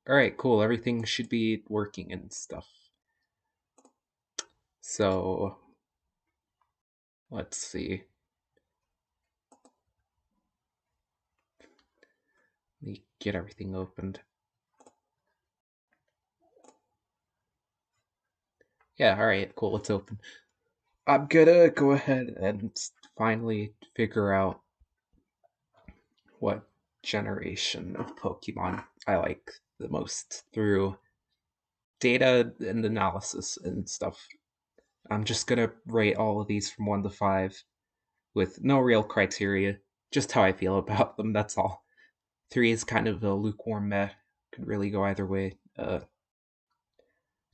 Alright, cool. Everything should be working and stuff. So, let's see. Let me get everything opened. Yeah, alright, cool. It's open. I'm gonna go ahead and finally figure out what generation of Pokemon I like the most through data and analysis and stuff. I'm just gonna rate all of these from 1 to 5 with no real criteria, just how I feel about them, that's all. 3 is kind of a lukewarm meh, could really go either way.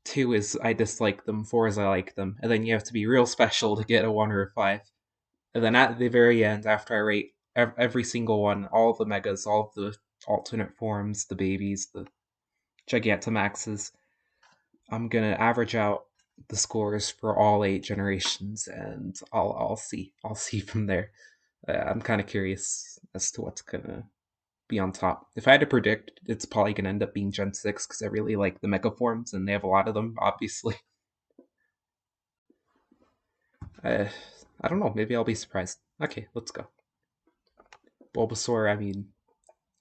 2 is I dislike them, 4 is I like them, and then you have to be real special to get a 1 or a 5. And then at the very end, after I rate every single one, all the megas, all the alternate forms, the babies, the Gigantamaxes, I'm gonna average out the scores for all 8 generations, and I'll see. I'll see from there. I'm kind of curious as to what's gonna be on top. If I had to predict, it's probably gonna end up being Gen 6 because I really like the mega forms, and they have a lot of them, obviously. Uh, I don't know. Maybe I'll be surprised. Okay, let's go. Bulbasaur. I mean,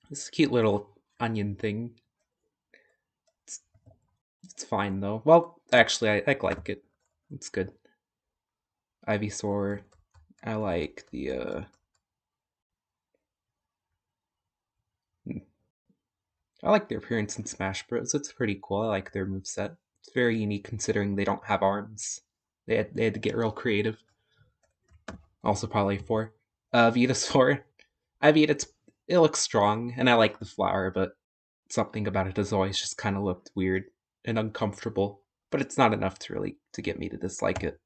this cute little onion thing. It's, it's fine though. Well, actually, I like it. It's good. Ivysaur. I like the hmm, I like their appearance in Smash Bros. It's pretty cool. I like their moveset. It's very unique considering they don't have arms. They had to get real creative. Also probably 4. Venusaur. I mean, it looks strong, and I like the flower, but something about it has always just kind of looked weird and uncomfortable. But it's not enough to really to get me to dislike it.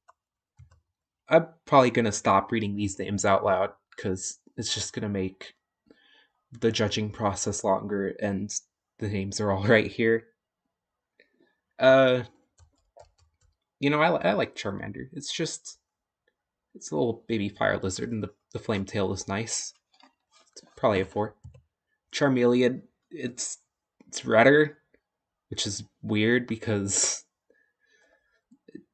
I'm probably gonna stop reading these names out loud because it's just gonna make the judging process longer, and the names are all right here. Uh, I like Charmander. It's a little baby fire lizard, and the flame tail is nice. It's probably a 4. Charmeleon, it's redder, which is weird because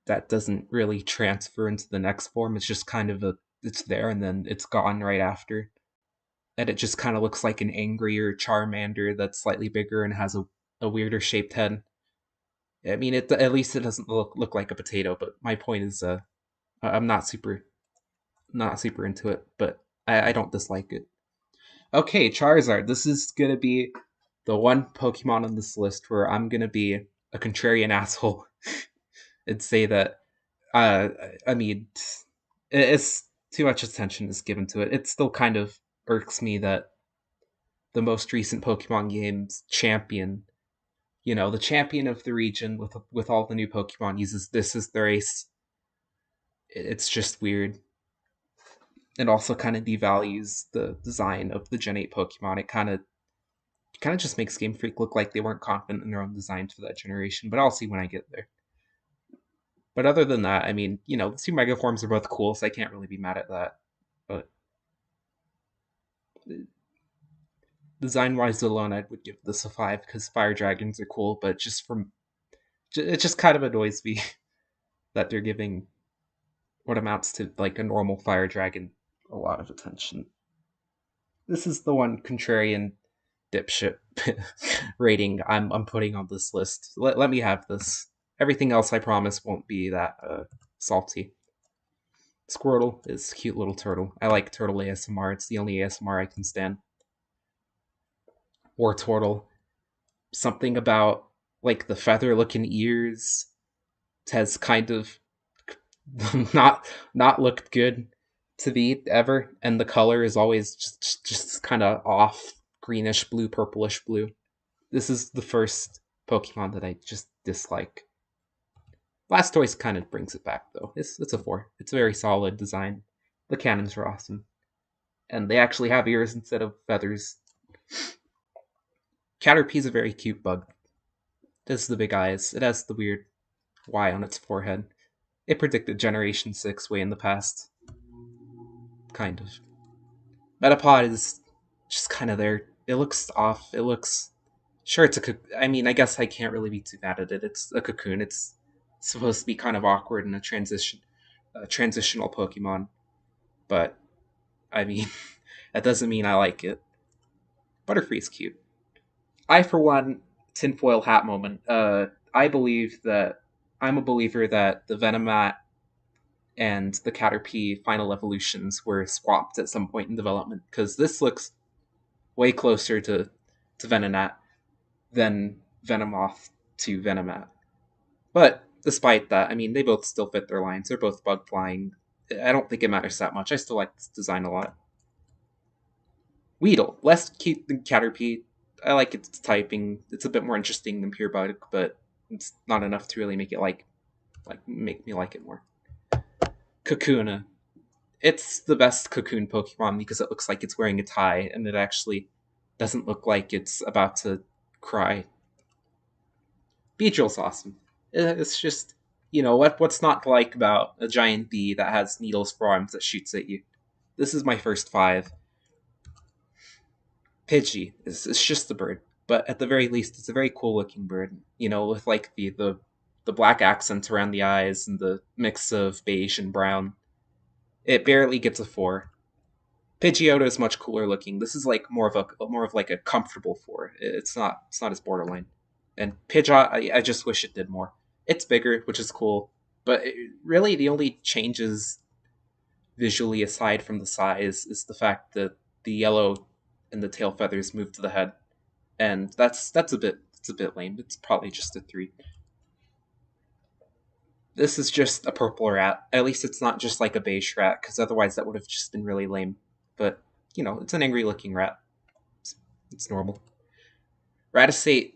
that doesn't really transfer into the next form. It's just kind of it's there and then it's gone right after. And it just kind of looks like an angrier Charmander that's slightly bigger and has a weirder shaped head. I mean, at least it doesn't look like a potato. But my point is, I'm not super into it, but I don't dislike it. Okay, Charizard. This is gonna be the one Pokemon on this list where I'm gonna be a contrarian asshole and say that uh, I mean, it's too much attention is given to it. It still kind of irks me that the most recent Pokemon games champion, the champion of the region with all the new Pokemon uses this as their ace. It's just weird. It also kind of devalues the design of the Gen 8 Pokemon. It kind of just makes Game Freak look like they weren't confident in their own design for that generation, but I'll see when I get there. But other than that, I mean, the two Mega Forms are both cool, so I can't really be mad at that. But design wise alone, I would give this a 5 because fire dragons are cool, but it just kind of annoys me that they're giving what amounts to like a normal fire dragon a lot of attention. This is the one contrarian dipshit rating I'm putting on this list. Let me have this. Everything else I promise won't be that salty. Squirtle is a cute little turtle. I like turtle ASMR. It's the only ASMR I can stand. War turtle. Something about like the feather looking ears has kind of not not looked good to me ever, and the color is always just kind of off, greenish blue, purplish blue. This is the first Pokemon that I just dislike. Blastoise kind of brings it back though. It's a 4. It's a very solid design. The cannons are awesome, and they actually have ears instead of feathers. Caterpie's a very cute bug. It has the big eyes. It has the weird Y on its forehead. It predicted Generation 6 way in the past. Kind of. Metapod is just kind of there. It looks off. It looks Sure, I mean, I guess I can't really be too mad at it. It's a cocoon. It's supposed to be kind of awkward in a transitional Pokemon, but I mean, that doesn't mean I like it. Butterfree's cute. I, for one, tinfoil hat moment. I believe that I'm a believer that the Venomat and the Caterpie final evolutions were swapped at some point in development because this looks way closer to Venonat than Venomoth to Venomat. But despite that, I mean, they both still fit their lines. They're both bug flying. I don't think it matters that much. I still like this design a lot. Weedle, less cute than Caterpie. I like its typing. It's a bit more interesting than Pure Bug, but it's not enough to really make it make me like it more. Kakuna. It's the best Cocoon Pokemon because it looks like it's wearing a tie, and it actually doesn't look like it's about to cry. Beedrill's awesome. It's just, what's not to like about a giant bee that has needles for arms that shoots at you. This is my first five. Pidgey is just a bird, but at the very least, it's a very cool looking bird. With like the black accent around the eyes and the mix of beige and brown. It barely gets a four. Pidgeotto is much cooler looking. This is like more of like a comfortable four. It's not as borderline. And Pidgeot, I just wish it did more. It's bigger, which is cool, but really the only changes visually aside from the size is the fact that the yellow and the tail feathers move to the head, and that's a bit lame. It's probably just a three. This is just a purple rat. At least it's not just like a beige rat, because otherwise that would have just been really lame. But it's an angry looking rat. It's normal. Raticate,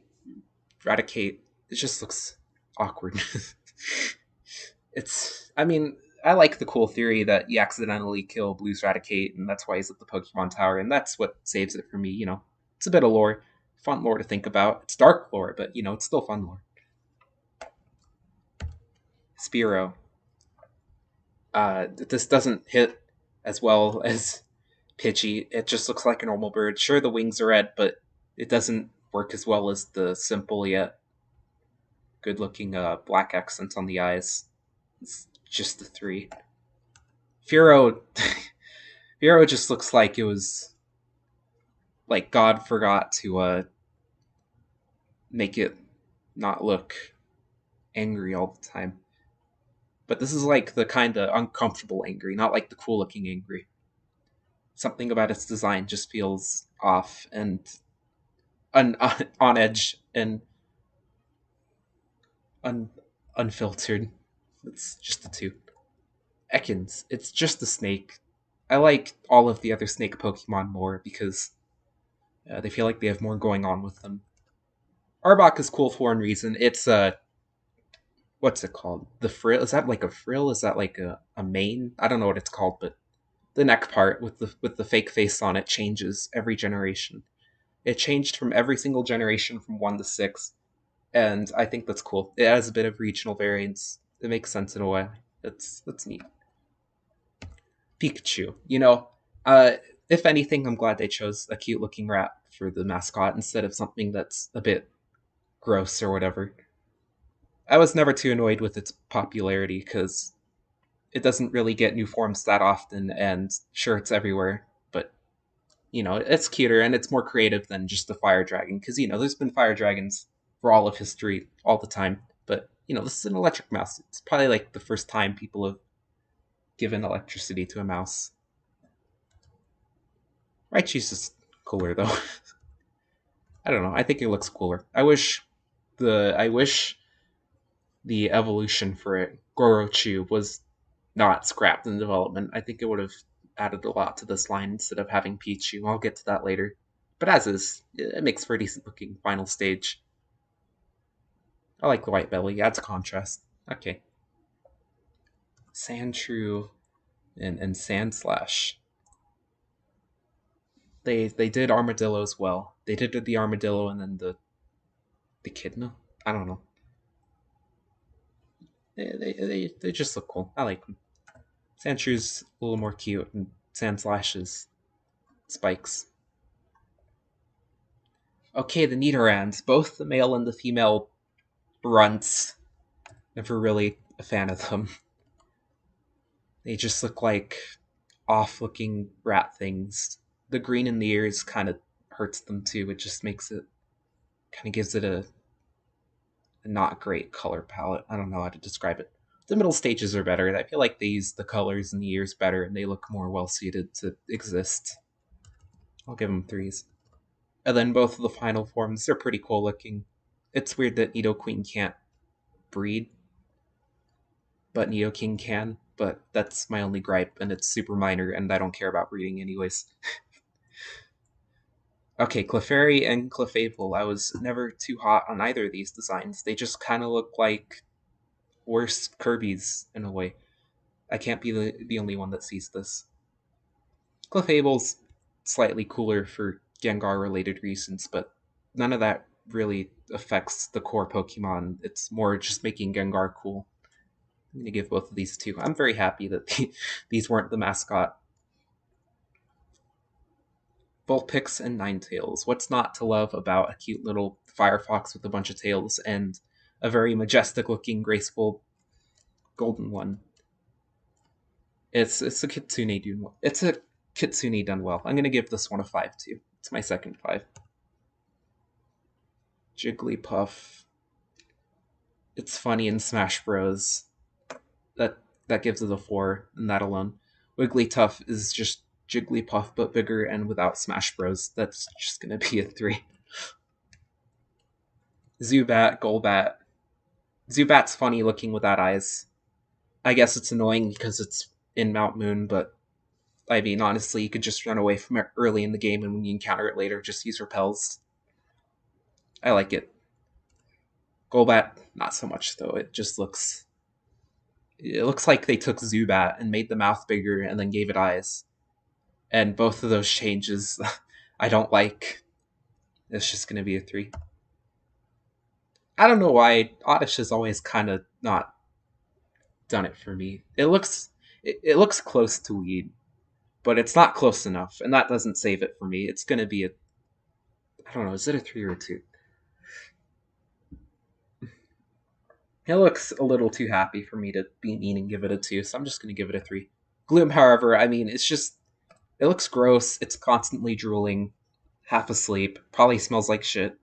Raticate. It just looks awkward. I mean, I like the cool theory that you accidentally kill Blue's Raticate, and that's why he's at the Pokemon Tower, and that's what saves it for me. It's a bit of lore, fun lore to think about. It's dark lore, but it's still fun lore. Spearow. This doesn't hit as well as Pidgey. It just looks like a normal bird. Sure, the wings are red, but it doesn't work as well as the simple yet good-looking black accent on the eyes. It's just the three. Furo, Furo just looks like it was like God forgot to make it not look angry all the time. But this is like the kind of uncomfortable angry, not like the cool looking angry. Something about its design just feels off and on edge and un, unfiltered. It's just the two. Ekans, it's just a snake. I like all of the other snake Pokemon more because they feel like they have more going on with them. Arbok is cool for one reason. It's what's it called? The frill? Is that like a frill? Is that like a mane? I don't know what it's called, but the neck part with the fake face on it changes every generation. It changed from every single generation from 1 to 6, and I think that's cool. It has a bit of regional variance. It makes sense in a way. That's neat. Pikachu. Uh, if anything, I'm glad they chose a cute looking rat for the mascot instead of something that's a bit gross or whatever. I was never too annoyed with its popularity because it doesn't really get new forms that often, and sure, it's everywhere, but it's cuter and it's more creative than just the fire dragon because there's been fire dragons for all of history all the time, but this is an electric mouse. It's probably like the first time people have given electricity to a mouse. Raichu's is cooler though. I don't know. I think it looks cooler. I wish the evolution for it, Gorochu, was not scrapped in development. I think it would have added a lot to this line instead of having Pichu. I'll get to that later. But as is, it makes for a decent looking final stage. I like the white belly, adds contrast. Okay. Sandshrew and Sandslash. They did Armadillo as well. They did the Armadillo and then the Echidna. I don't know. They just look cool. I like them. Sandshrews a little more cute, and Sandslash's spikes. Okay, the Nidorans. Both the male and the female runts. Never really a fan of them. They just look like off-looking rat things. The green in the ears kind of hurts them too. It just makes it kind of gives it a not great color palette. I don't know how to describe it. The middle stages are better. I feel like they use the colors in the ears better and they look more well suited to exist. I'll give them threes. And then both of the final forms, they're pretty cool looking. It's weird that Nidoqueen can't breed, but Nidoking can. But that's my only gripe, and it's super minor, and I don't care about breeding anyways. Okay, Clefairy and Clefable. I was never too hot on either of these designs. They just kind of look like worse Kirby's in a way. I can't be the only one that sees this. Clefable's slightly cooler for Gengar related reasons, but none of that really affects the core Pokemon. It's more just making Gengar cool. I'm going to give both of these a 2. I'm very happy that these weren't the mascot. Vulpix and Ninetales. What's not to love about a cute little Firefox with a bunch of tails and a very majestic looking, graceful golden one? It's a Kitsune done. It's a Kitsune done well. I'm gonna give this one a 5 too. It's my second 5. Jigglypuff. It's funny in Smash Bros. That gives it a 4, and that alone. Wigglytuff is just Jigglypuff but bigger and without Smash Bros. That's just gonna be a 3. Zubat, Golbat. Zubat's funny looking without eyes. I guess it's annoying because it's in Mount Moon, but I mean, honestly, you could just run away from it early in the game, and when you encounter it later, just use repels. I like it. Golbat, not so much though. It just looks. It looks like they took Zubat and made the mouth bigger and then gave it eyes. And both of those changes, I don't like. It's just going to be a 3. I don't know why Oddish has always kind of not done it for me. It looks close to Weed, but it's not close enough, and that doesn't save it for me. It's going to be a. I don't know, is it a 3 or a 2? It looks a little too happy for me to be mean and give it a 2, so I'm just going to give it a 3. Gloom, however, I mean, it's just. It looks gross. It's constantly drooling, half asleep, probably smells like shit.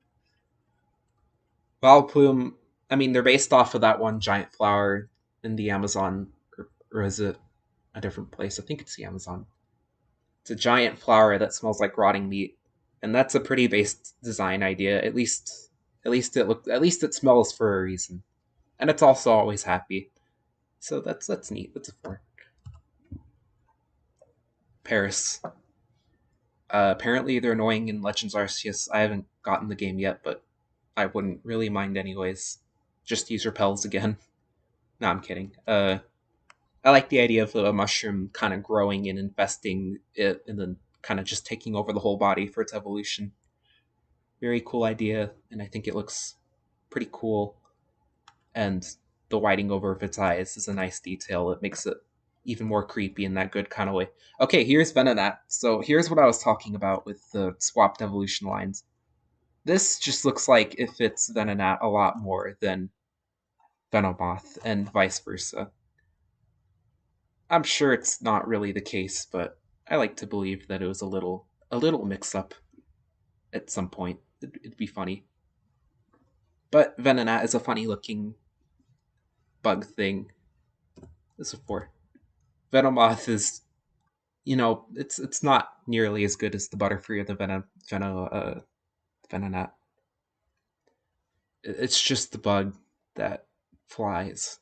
Vileplume, I mean, they're based off of that one giant flower in the Amazon, or is it a different place? I think it's the Amazon. It's a giant flower that smells like rotting meat, and that's a pretty base design idea. At least it smells for a reason, and it's also always happy. So that's neat. That's a 4. Paris. Apparently they're annoying in Legends Arceus. I haven't gotten the game yet, but I wouldn't really mind anyways. Just use repels again. No, I'm kidding. I like the idea of a mushroom kind of growing and infesting it, and then kind of just taking over the whole body for its evolution. Very cool idea, and I think it looks pretty cool. And the whiting over of its eyes is a nice detail. It makes it even more creepy in that good kind of way. Okay, here's Venonat. So here's what I was talking about with the swapped evolution lines. This just looks like it fits Venonat a lot more than Venomoth, and vice versa. I'm sure it's not really the case, but I like to believe that it was a little mix up at some point. It'd be funny. But Venonat is a funny looking bug thing. This is a 4. Venomoth is, it's not nearly as good as the Butterfree or the Venonat. It's just the bug that flies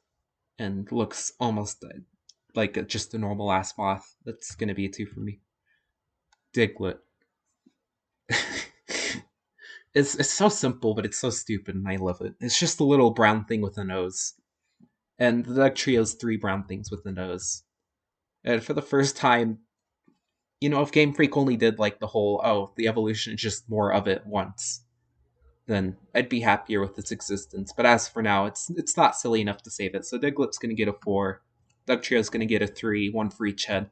and looks almost like just a normal ass moth. That's gonna be a 2 for me. Diglett. It's so simple, but it's so stupid, and I love it. It's just a little brown thing with a nose, and the Dugtrio's 3 brown things with a nose. And for the first time, if Game Freak only did like the whole the evolution is just more of it once, then I'd be happier with its existence. But as for now, it's not silly enough to save it. So Diglett's gonna get a 4. Dugtrio's gonna get a 3, 1 for each head.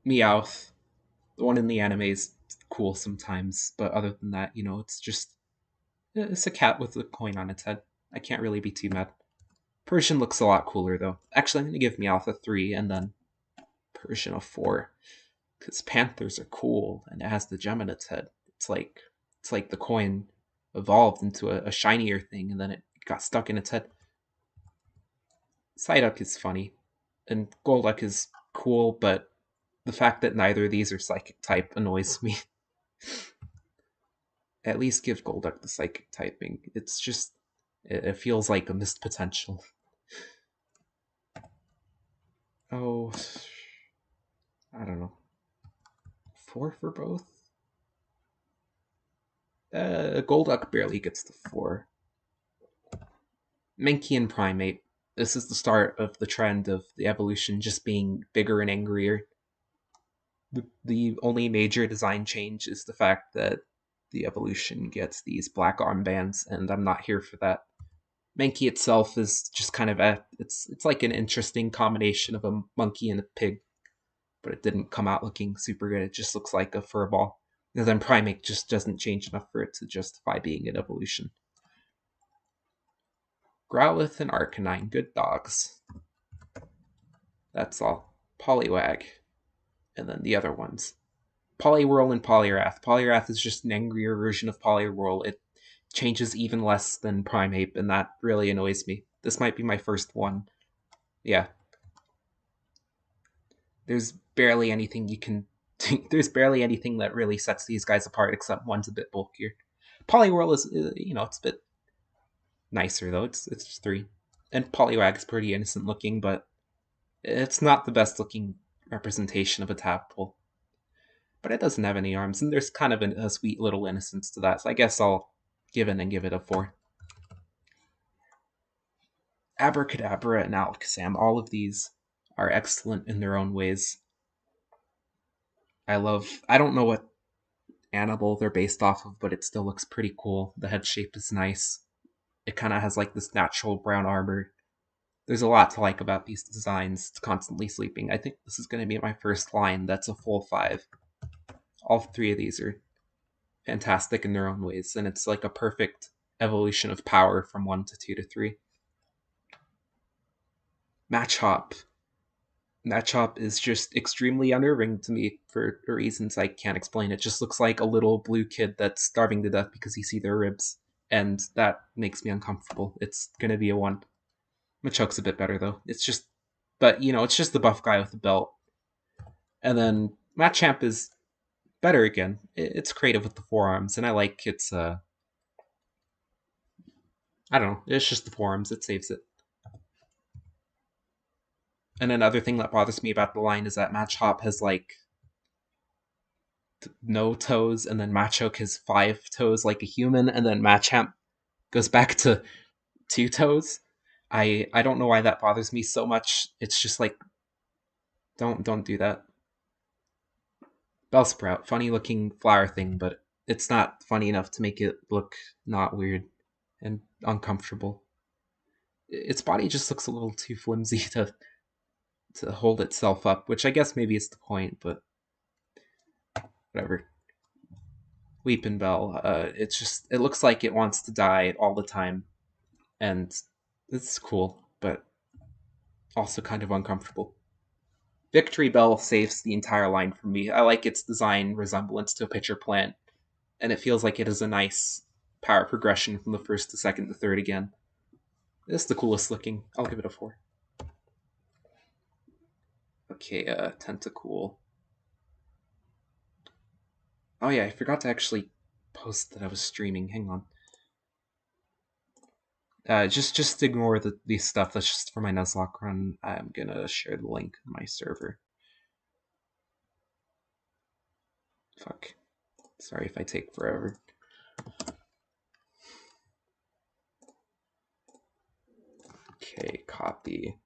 Meowth, the one in the animes, cool sometimes, but other than that, it's a cat with a coin on its head. I can't really be too mad. Persian looks a lot cooler though. Actually, I'm gonna give Meowth a 3 and then Persian a 4. Because panthers are cool and it has the gem in its head. It's like the coin evolved into a shinier thing and then it got stuck in its head. Psyduck is funny, and Golduck is cool, but the fact that neither of these are psychic type annoys me. At least give Golduck the psychic typing. It feels like a missed potential. Oh, I don't know. 4 for both? Golduck barely gets the 4. Mankey and Primate. This is the start of the trend of the evolution just being bigger and angrier. The only major design change is the fact that the evolution gets these black armbands, and I'm not here for that. Mankey itself is just kind of it's like an interesting combination of a monkey and a pig, but it didn't come out looking super good. It just looks like a furball. And then Primate just doesn't change enough for it to justify being an evolution. Growlithe and Arcanine, good dogs. That's all. Poliwag. And then the other ones. Poliwhirl and Poliwrath. Poliwrath is just an angrier version of Poliwhirl. It changes even less than Primeape, and that really annoys me. This might be my first one. Yeah. There's barely anything you can... There's barely anything that really sets these guys apart, except one's a bit bulkier. Poliwhirl is, it's a bit nicer, though. It's 3. And Poliwag is pretty innocent looking, but it's not the best looking representation of a tadpole. But it doesn't have any arms, and there's kind of a sweet little innocence to that, so I guess I'll give in and give it a 4. Abracadabra and Alakazam, all of these are excellent in their own ways. I don't know what animal they're based off of, but it still looks pretty cool. The head shape is nice. It kind of has like this natural brown armor. There's a lot to like about these designs. It's constantly sleeping. I think this is going to be my first line that's a full 5. All 3 of these are fantastic in their own ways, and it's like a perfect evolution of power from 1 to 2 to 3. Machop. Machop is just extremely unnerving to me for reasons I can't explain. It just looks like a little blue kid that's starving to death because he sees their ribs, and that makes me uncomfortable. It's gonna be a 1. Machoke's a bit better though. It's just the buff guy with the belt. And then Machamp is better again. It's creative with the forearms, and I like its I don't know, it's just the forearms, it saves it. And another thing that bothers me about the line is that Machop has like no toes, and then Machoke has 5 toes like a human, and then Machamp goes back to 2 toes. I don't know why that bothers me so much. It's just like, don't do that. Bellsprout, funny looking flower thing, but it's not funny enough to make it look not weird and uncomfortable. Its body just looks a little too flimsy to hold itself up, which I guess maybe is the point, but whatever. Weepinbell, it looks like it wants to die all the time, and it's cool, but also kind of uncomfortable. Victory Bell saves the entire line for me. I like its design resemblance to a pitcher plant, and it feels like it is a nice power progression from the first to second to third again. It's the coolest looking. I'll give it a 4. Okay, Tentacool. Oh yeah, I forgot to actually post that I was streaming. Hang on. Just ignore the stuff that's just for my Nuzlocke run. I'm gonna share the link on my server. Fuck. Sorry if I take forever. Okay, copy.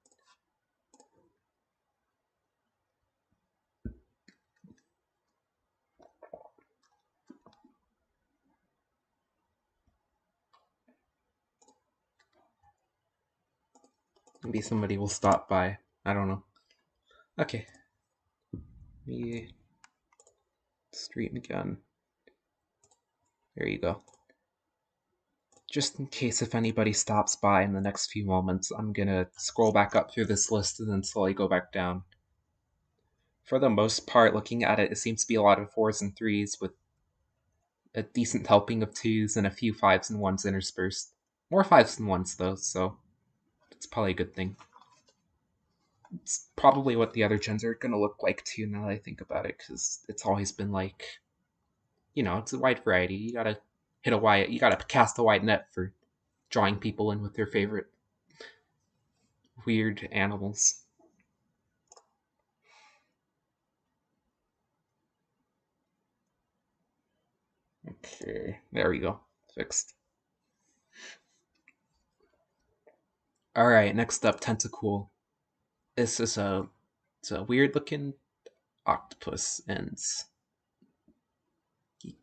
Maybe somebody will stop by. I don't know. Okay. Me Street again. There you go. Just in case if anybody stops by in the next few moments, I'm gonna scroll back up through this list and then slowly go back down. For the most part, looking at it, it seems to be a lot of 4s and 3s with a decent helping of 2s and a few 5s and 1s interspersed. More 5s than 1s, though, so it's probably a good thing. It's probably what the other gens are going to look like, too, now that I think about it, because it's always been like, it's a wide variety. You gotta you gotta cast a wide net for drawing people in with their favorite weird animals. Okay, there we go. Fixed. Alright, next up, Tentacool. This is it's a weird looking octopus, and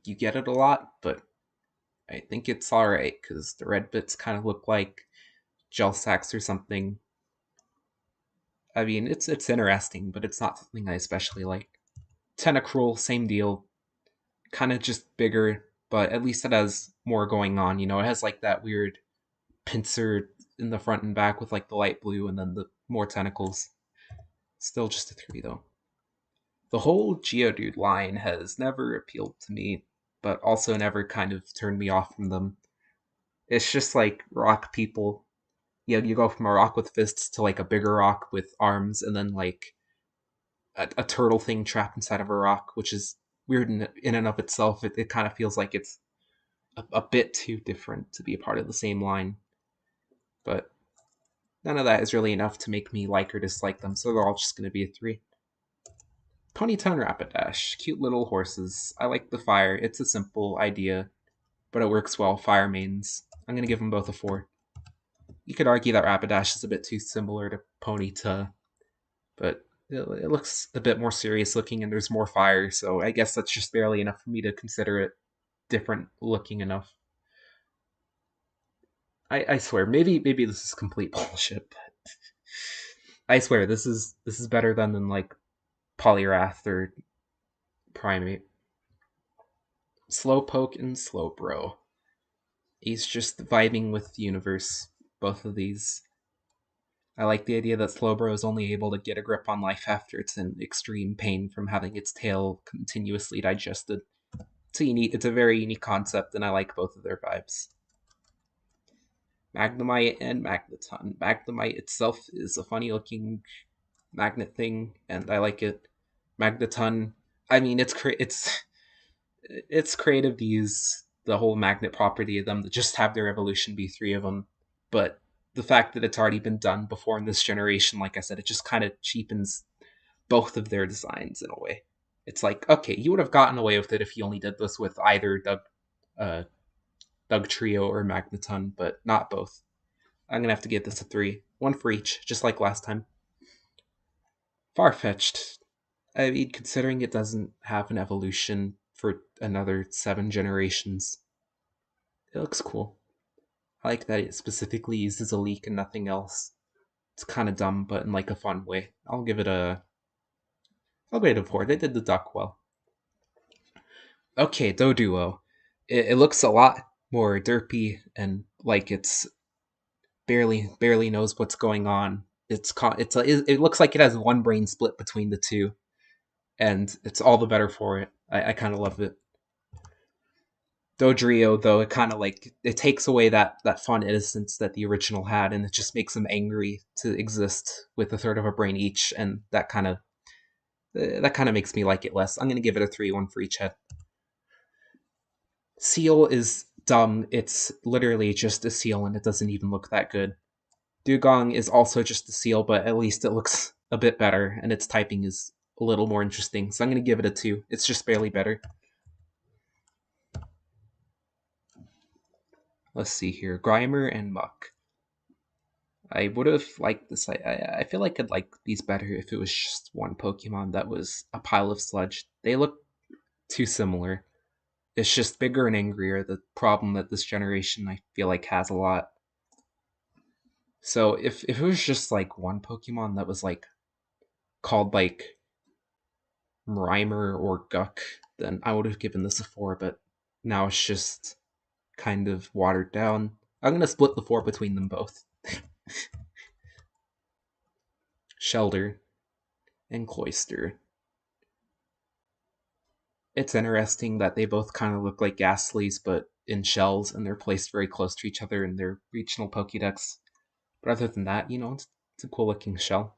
you get it a lot, but I think it's alright, because the red bits kind of look like gel sacks or something. I mean, it's interesting, but it's not something I especially like. Tentacruel, same deal. Kind of just bigger, but at least it has more going on. It has like that weird pincer in the front and back with like the light blue and then the more tentacles. Still just a 3 though. The whole Geodude line has never appealed to me, but also never kind of turned me off from them. It's just like rock people. You go from a rock with fists to like a bigger rock with arms, and then like a turtle thing trapped inside of a rock, which is weird in and of itself. It kind of feels like it's a bit too different to be a part of the same line. But none of that is really enough to make me like or dislike them, so they're all just going to be a 3. Ponyta and Rapidash, cute little horses. I like the fire. It's a simple idea, but it works well. Fire mains. I'm going to give them both a 4. You could argue that Rapidash is a bit too similar to Ponyta, but it looks a bit more serious looking and there's more fire, so I guess that's just barely enough for me to consider it different looking enough. I swear, maybe this is complete bullshit, but I swear this is better than like Polyrath or Primate. Slowpoke and Slowbro. He's just vibing with the universe, both of these. I like the idea that Slowbro is only able to get a grip on life after it's in extreme pain from having its tail continuously digested. It's a very unique concept, and I like both of their vibes. Magnemite and Magneton. Magnemite itself is a funny looking magnet thing, and I like it. Magneton, I mean, it's creative to use the whole magnet property of them to just have their evolution be 3 of them, but the fact that it's already been done before in this generation, like I said, it just kind of cheapens both of their designs in a way. It's like, okay, you would have gotten away with it if you only did this with either Dugtrio or Magneton, but not both. I'm gonna have to give this a 3. 1 for each, just like last time. Farfetch'd. I mean, considering it doesn't have an evolution for another 7 generations, it looks cool. I like that it specifically uses a leak and nothing else. It's kind of dumb, but in like a fun way. I'll give it a 4. They did the duck well. Okay, Doduo. It looks a lot more derpy and like it's barely knows what's going on. It looks like it has one brain split between the two, and it's all the better for it. I kind of love it. Dodrio, though, it kind of like it takes away that fun innocence that the original had, and it just makes them angry to exist with a third of a brain each, and that kind of makes me like it less. I'm gonna give it a 3, 1 for each head. Seal is dumb. It's literally just a seal, and it doesn't even look that good. Dugong is also just a seal, but at least it looks a bit better, and its typing is a little more interesting. So I'm gonna give it a 2. It's just barely better. Let's see here. Grimer and Muck. I would have liked this. I feel like I'd like these better if it was just one Pokemon that was a pile of sludge. They look too similar. It's just bigger and angrier, the problem that this generation I feel like has a lot. So if it was just like one Pokemon that was like called like Rhymer or Guck, then I would have given this a 4, but now it's just kind of watered down. I'm gonna split the 4 between them both. Shelter and Cloister. It's interesting that they both kind of look like Ghastlies, but in shells, and they're placed very close to each other in their regional Pokédex. But other than that, it's a cool looking shell.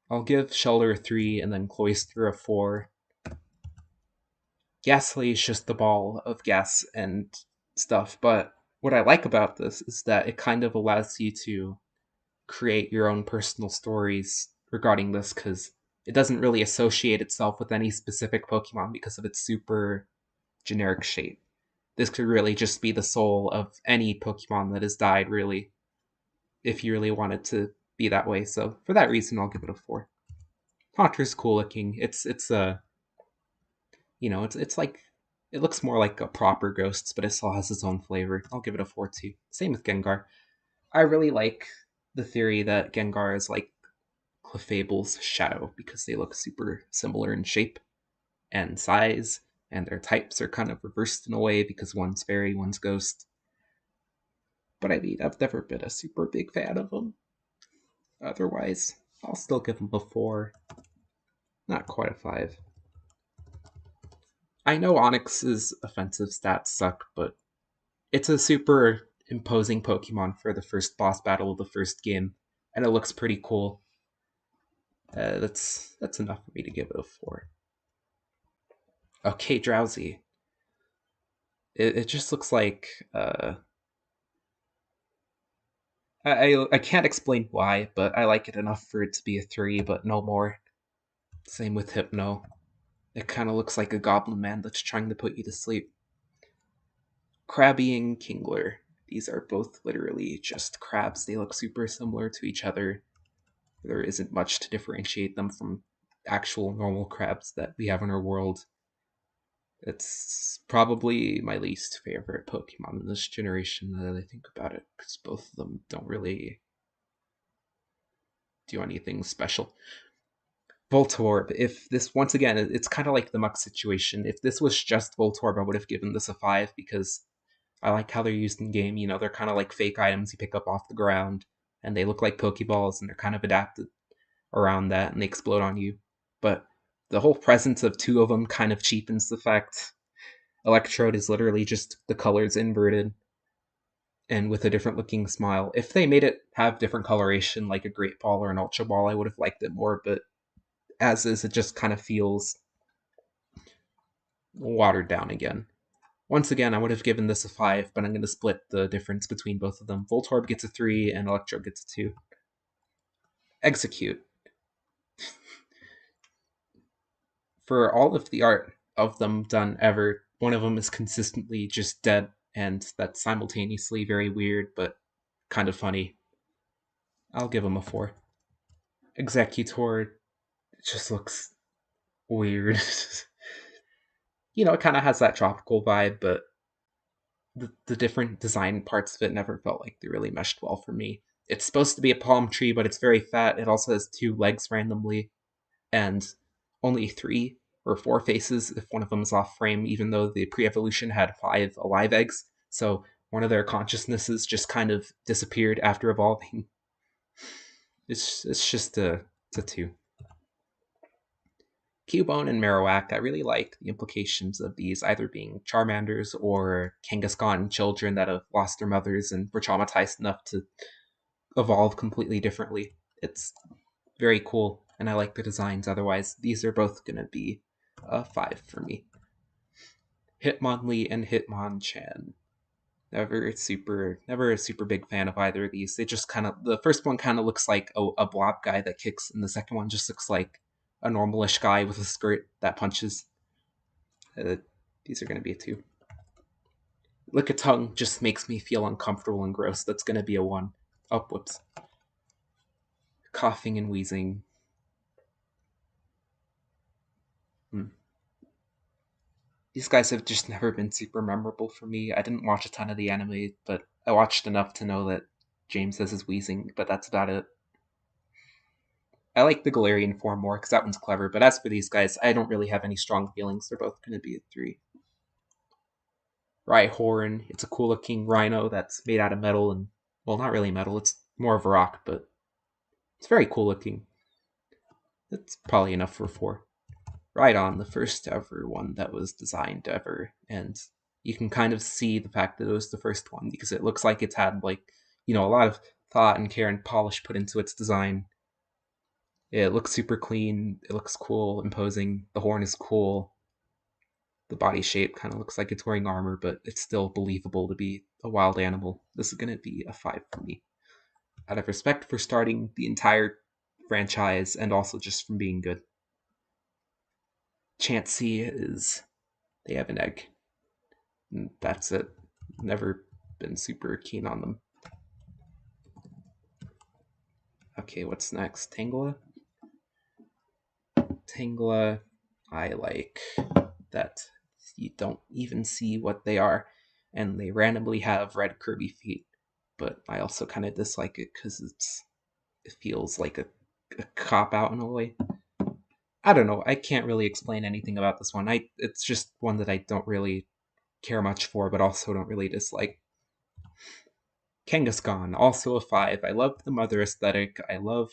I'll give Shelter a 3 and then Cloister a 4. Ghastly is just the ball of gas and stuff, but what I like about this is that it kind of allows you to create your own personal stories regarding this because it doesn't really associate itself with any specific Pokemon because of its super generic shape. This could really just be the soul of any Pokemon that has died, really, if you really want it to be that way. So for that reason, I'll give it a 4. Haunter's cool looking. It's a it's like it looks more like a proper Ghosts, but it still has its own flavor. I'll give it a 4 too. Same with Gengar. I really like the theory that Gengar is like Clefable's shadow because they look super similar in shape and size, and their types are kind of reversed in a way because one's fairy, one's ghost. But I mean, I've never been a super big fan of them. Otherwise, I'll still give them a 4. Not quite a 5. I know Onyx's offensive stats suck, but it's a super imposing Pokemon for the first boss battle of the first game, and it looks pretty cool. That's enough for me to give it a 4. Okay, Drowsy. It just looks like I can't explain why, but I like it enough for it to be a 3, but no more. Same with Hypno. It kind of looks like a goblin man that's trying to put you to sleep. Krabby and Kingler. These are both literally just crabs. They look super similar to each other. There isn't much to differentiate them from actual normal crabs that we have in our world. It's probably my least favorite Pokemon in this generation now that I think about it, because both of them don't really do anything special. Voltorb, if this, once again, it's kind of like the Muck situation. If this was just Voltorb, I would have given this a 5 because I like how they're used in game. They're kind of like fake items you pick up off the ground, and they look like Pokeballs, and they're kind of adapted around that, and they explode on you. But the whole presence of 2 of them kind of cheapens the fact Electrode is literally just the colors inverted and with a different looking smile. If they made it have different coloration, like a Great Ball or an Ultra Ball, I would have liked it more, but as is, it just kind of feels watered down again. Once again, I would have given this a 5, but I'm going to split the difference between both of them. Voltorb gets a 3 and Electrode gets a 2. Execute. For all of the art of them done ever, one of them is consistently just dead, and that's simultaneously very weird, but kind of funny. I'll give him a 4. Executor just looks weird. It kind of has that tropical vibe, but the different design parts of it never felt like they really meshed well for me. It's supposed to be a palm tree, but it's very fat. It also has 2 legs randomly, and only 3 or 4 faces if one of them is off frame, even though the pre-evolution had 5 alive eggs. So one of their consciousnesses just kind of disappeared after evolving. It's just it's a 2. Cubone and Marowak, I really like the implications of these either being Charmanders or Kangaskhan children that have lost their mothers and were traumatized enough to evolve completely differently. It's very cool, and I like the designs. Otherwise, these are both going to be a 5 for me. Hitmonlee and Hitmonchan. Never a super big fan of either of these. They just kind of, the first one kind of looks like a blob guy that kicks, and the second one just looks like a normalish guy with a skirt that punches. These are going to be a 2. Lickitung just makes me feel uncomfortable and gross. That's going to be a 1. Oh, whoops. Coughing and wheezing. These guys have just never been super memorable for me. I didn't watch a ton of the anime, but I watched enough to know that James says his wheezing, but that's about it. I like the Galarian form more because that one's clever. But as for these guys, I don't really have any strong feelings. They're both going to be a 3. Rhyhorn. It's a cool looking rhino that's made out of metal and, well, not really metal. It's more of a rock, but it's very cool looking. That's probably enough for 4. Rhydon, the first ever one that was designed ever, and you can kind of see the fact that it was the first one because it looks like it's had a lot of thought and care and polish put into its design. It looks super clean. It looks cool, imposing. The horn is cool. The body shape kind of looks like it's wearing armor, but it's still believable to be a wild animal. This is going to be a 5 for me. Out of respect for starting the entire franchise and also just from being good. Chansey is... they have an egg. And that's it. Never been super keen on them. Okay, what's next? Tangela? Tangela, I like that you don't even see what they are, and they randomly have red Kirby feet, but I also kind of dislike it because it feels like a cop-out in a way. I don't know, I can't really explain anything about this one. It's just one that I don't really care much for, but also don't really dislike. Kangaskhan, also a 5. I love the mother aesthetic. I love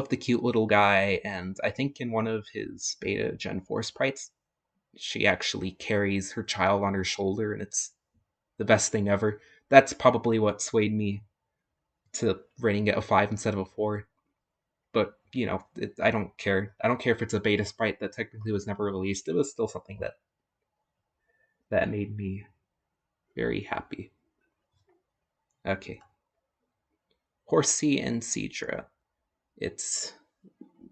the cute little guy, and I think in one of his beta Gen 4 sprites, she actually carries her child on her shoulder, and it's the best thing ever. That's probably what swayed me to rating it a 5 instead of a 4. But, I don't care. I don't care if it's a beta sprite that technically was never released. It was still something that made me very happy. Okay. Horsey and Seadra. It's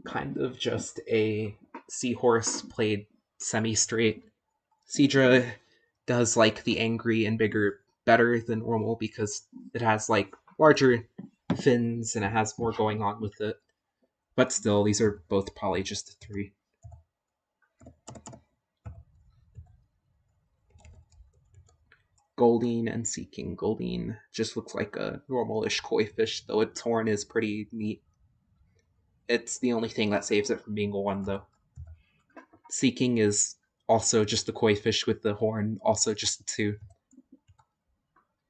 kind of just a seahorse played semi-straight. Seadra does like the angry and bigger better than normal because it has like larger fins and it has more going on with it. But still, these are both probably just a 3. Goldeen and Seeking. Goldeen just looks like a normal-ish koi fish, though its horn is pretty neat. It's the only thing that saves it from being a 1, though. Seeking is also just a koi fish with the horn, also just a 2.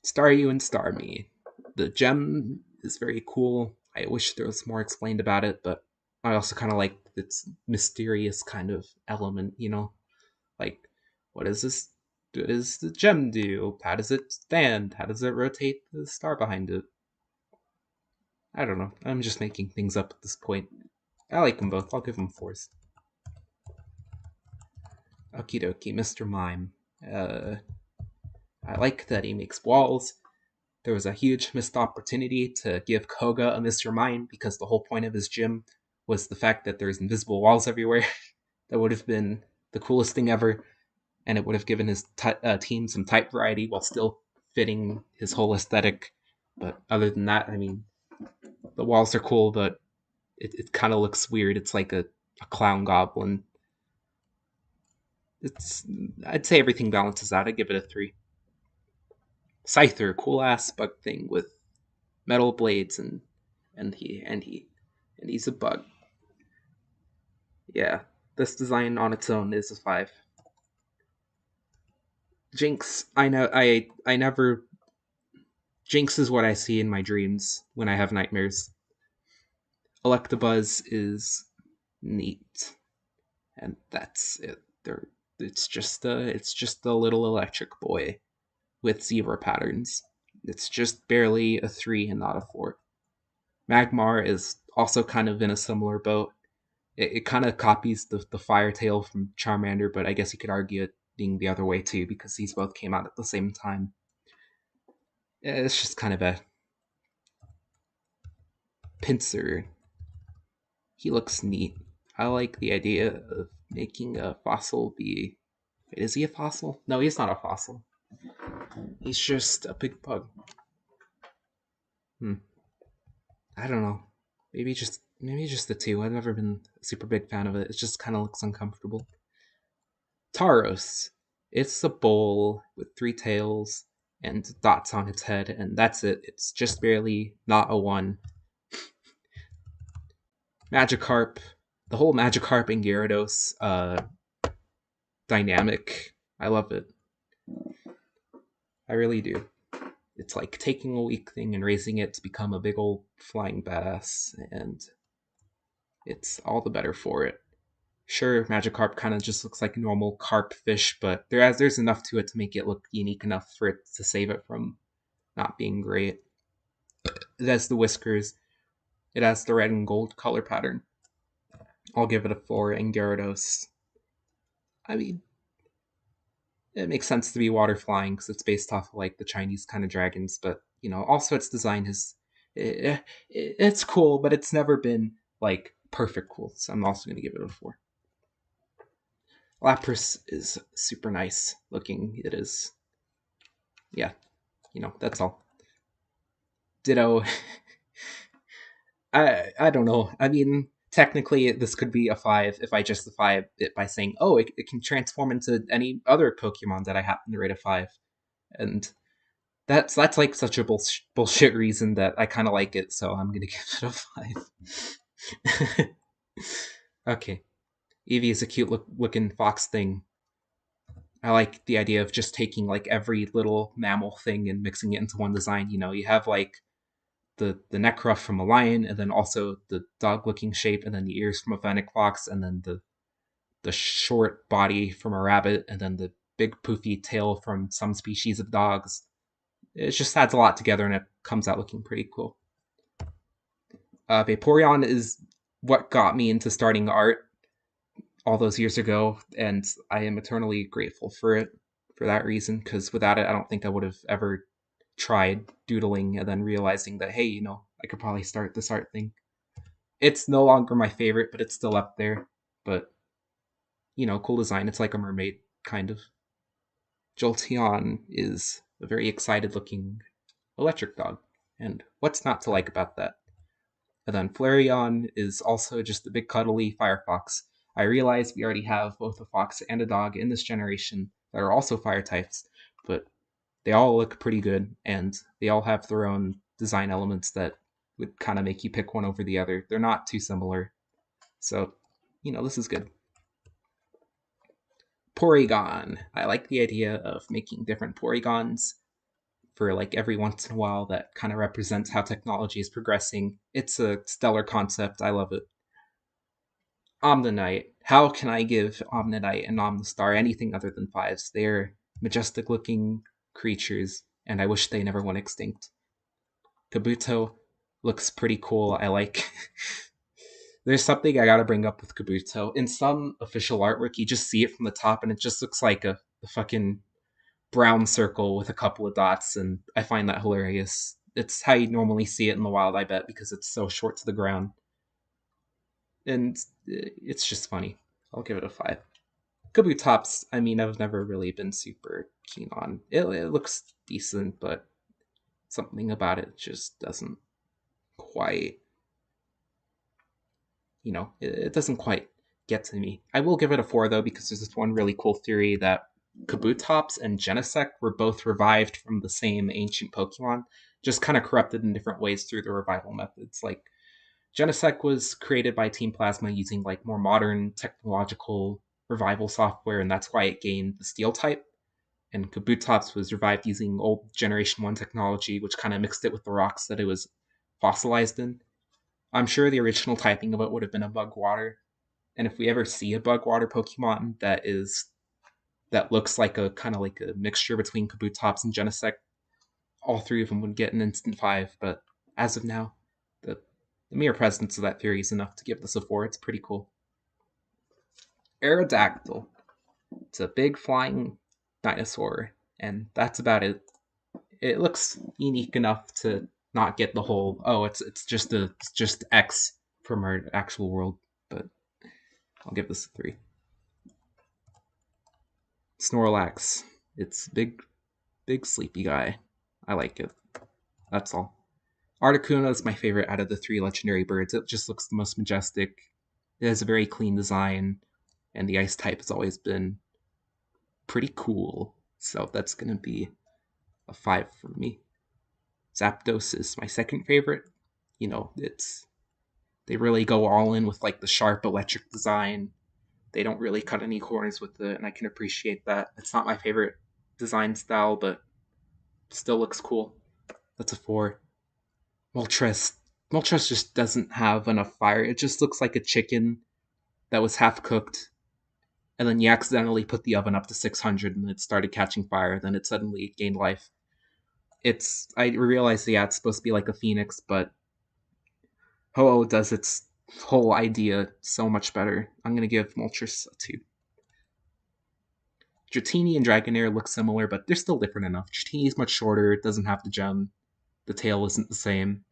Staryu and Starmie. The gem is very cool. I wish there was more explained about it, but I also kind of like its mysterious kind of element, Like, what is this? What does the gem do? How does it stand? How does it rotate the star behind it? I don't know. I'm just making things up at this point. I like them both. I'll give them 4s. Okie dokie, Mr. Mime. I like that he makes walls. There was a huge missed opportunity to give Koga a Mr. Mime because the whole point of his gym was the fact that there's invisible walls everywhere. That would have been the coolest thing ever, and it would have given his team some type variety while still fitting his whole aesthetic. But other than that, I mean, the walls are cool, but it kind of looks weird. It's like a clown goblin. I'd say everything balances out. I'd give it a 3. Scyther, cool ass bug thing with metal blades and he's a bug. Yeah, this design on its own is a 5. Jinx, I know I never Jinx is what I see in my dreams when I have nightmares. Electabuzz is neat, and that's it. It's just a little electric boy with zebra patterns. It's just barely a 3 and not a 4. Magmar is also kind of in a similar boat. It kind of copies the Fire Tail from Charmander, but I guess you could argue it being the other way too because these both came out at the same time. It's just kind of a Pinsir. He looks neat. I like the idea of making a fossil be... Wait, is he a fossil? No, he's not a fossil. He's just a big bug. I don't know. Maybe just the 2. I've never been a super big fan of it. It just kind of looks uncomfortable. Tauros. It's a bowl with 3 tails and dots on its head, and that's it. It's just barely not a 1. Magikarp, the whole Magikarp and Gyarados dynamic, I love it. I really do. It's like taking a weak thing and raising it to become a big old flying badass, and it's all the better for it. Sure, Magikarp kind of just looks like a normal carp fish, but there's enough to it to make it look unique enough for it to save it from not being great. It has the whiskers. It has the red and gold color pattern. I'll give it a 4. And Gyarados, I mean, it makes sense to be water flying because it's based off of like the Chinese kind of dragons, but also its design it's cool, but it's never been like perfect cool. So I'm also going to give it a 4. Lapras is super nice looking. It is, yeah, that's all. Ditto. I don't know. I mean, technically, this could be a 5 if I justify it by saying, oh, it can transform into any other Pokemon that I happen to rate a 5, and that's like such a bullshit reason that I kind of like it, so I'm gonna give it a 5. Okay, Eevee is a cute looking fox thing. I like the idea of just taking like every little mammal thing and mixing it into one design. You have like the neck ruff from a lion, and then also the dog looking shape, and then the ears from a fennec fox, and then the short body from a rabbit, and then the big poofy tail from some species of dogs. It just adds a lot together, and it comes out looking pretty cool. Vaporeon is what got me into starting art all those years ago, and I am eternally grateful for it for that reason, because without it, I don't think I would have ever tried doodling and then realizing that, hey, I could probably start this art thing. It's no longer my favorite, but it's still up there. But, cool design. It's like a mermaid, kind of. Jolteon is a very excited looking electric dog. And what's not to like about that? And then Flareon is also just a big cuddly firefox. I realize we already have both a fox and a dog in this generation that are also fire types, but they all look pretty good, and they all have their own design elements that would kind of make you pick one over the other. They're not too similar. So, this is good. Porygon. I like the idea of making different Porygons for like every once in a while. That kind of represents how technology is progressing. It's a stellar concept. I love it. Omnanite. How can I give Omnanite and Omnistar anything other than 5s? They're majestic looking creatures, and I wish they never went extinct. Kabuto looks pretty cool. I like. There's something I gotta bring up with Kabuto. In some official artwork, you just see it from the top, and it just looks like a fucking brown circle with a couple of dots, and I find that hilarious. It's how you normally see it in the wild, I bet, because it's so short to the ground. And it's just funny. I'll give it a 5. Kabutops, I mean, I've never really been super keen on. It looks decent, but something about it just doesn't quite, it doesn't quite get to me. I will give it a 4 though, because there's this one really cool theory that Kabutops and Genesect were both revived from the same ancient Pokemon, just kind of corrupted in different ways through the revival methods. Like Genesect was created by Team Plasma using like more modern technological revival software, and that's why it gained the Steel type. And Kabutops was revived using old Generation 1 technology, which kind of mixed it with the rocks that it was fossilized in. I'm sure the original typing of it would have been a bug water. And if we ever see a bug water Pokemon that looks like a kind of like a mixture between Kabutops and Genesect, all 3 of them would get an instant 5. But as of now, the mere presence of that theory is enough to give this a 4. It's pretty cool. Aerodactyl. It's a big flying dinosaur, and that's about it. It looks unique enough to not get the whole it's just X from our actual world, but I'll give this a 3. Snorlax. It's big sleepy guy. I like it. That's all. Articuno is my favorite out of the 3 legendary birds. It just looks the most majestic. It has a very clean design, and the ice type has always been pretty cool. So that's gonna be a 5 for me. Zapdos is my second favorite. It's They really go all in with like the sharp electric design. They don't really cut any corners with it, and I can appreciate that. It's not my favorite design style, but still looks cool. That's a 4. Moltres. Moltres just doesn't have enough fire. It just looks like a chicken that was half cooked, and then you accidentally put the oven up to 600 and it started catching fire, then it suddenly gained life. I realize, yeah, it's supposed to be like a phoenix, but Ho-Oh does its whole idea so much better. I'm gonna give Moltres a 2. Dratini and Dragonair look similar, but they're still different enough. Dratini's much shorter, it doesn't have the gem, the tail isn't the same.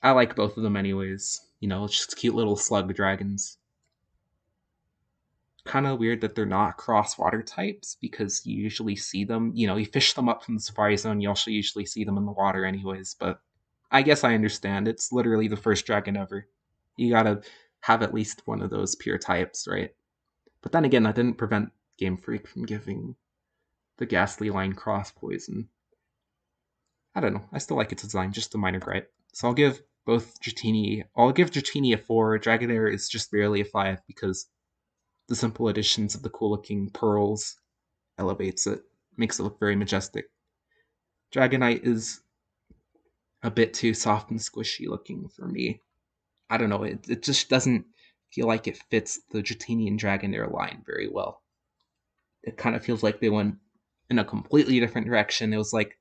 I like both of them anyways. It's just cute little slug dragons. Kind of weird that they're not cross water types because you usually see them. You fish them up from the Safari Zone, you also usually see them in the water anyways, but I guess I understand. It's literally the first dragon ever. You gotta have at least one of those pure types, right? But then again, that didn't prevent Game Freak from giving the Ghastly Line cross poison. I don't know. I still like its design, just a minor gripe. So I'll give Dratini a 4. Dragonair is just barely a 5 because the simple additions of the cool looking pearls elevates it, makes it look very majestic. Dragonite is a bit too soft and squishy looking for me. I don't know, it just doesn't feel like it fits the Dratini and Dragonair line very well. It kind of feels like they went in a completely different direction. It was like,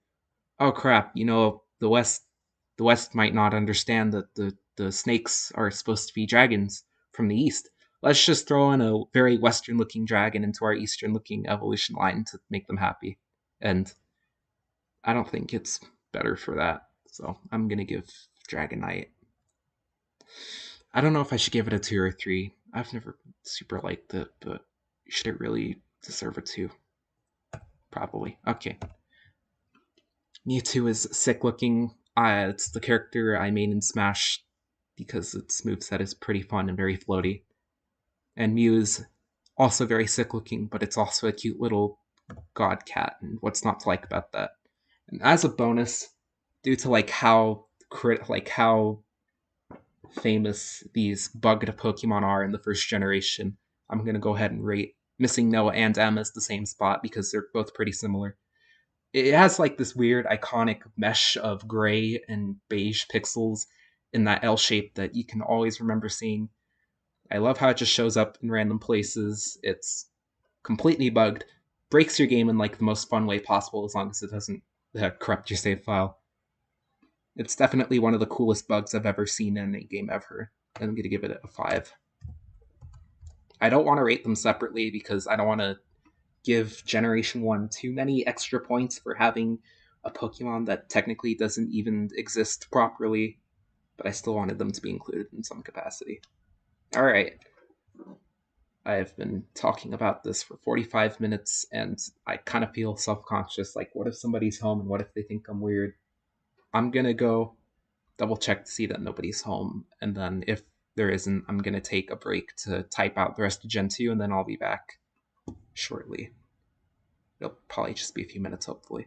oh crap, the West might not understand that the snakes are supposed to be dragons from the East. Let's just throw in a very Western looking dragon into our Eastern looking evolution line to make them happy. And I don't think it's better for that. So I'm gonna give Dragonite. I don't know if I should give it a 2 or 3. I've never super liked it, but should it really deserve a 2? Probably. Okay. Mewtwo is sick looking. It's the character I main in Smash because its moveset is pretty fun and very floaty. And Mew is also very sick looking, but it's also a cute little god cat, and what's not to like about that? And as a bonus, due to how famous these bugged Pokemon are in the first generation, I'm gonna go ahead and rate Missing Noah and M as the same spot because they're both pretty similar. It has like this weird iconic mesh of gray and beige pixels in that L shape that you can always remember seeing. I love how it just shows up in random places. It's completely bugged, breaks your game in like the most fun way possible as long as it doesn't corrupt your save file. It's definitely one of the coolest bugs I've ever seen in a game ever. And I'm gonna give it a 5. I don't want to rate them separately because I don't want to give Generation 1 too many extra points for having a Pokemon that technically doesn't even exist properly, but I still wanted them to be included in some capacity. Alright. I've been talking about this for 45 minutes, and I kind of feel self conscious. Like, what if somebody's home and what if they think I'm weird? I'm gonna go double check to see that nobody's home, and then if there isn't, I'm gonna take a break to type out the rest of Gen 2, and then I'll be back shortly. It'll probably just be a few minutes, hopefully.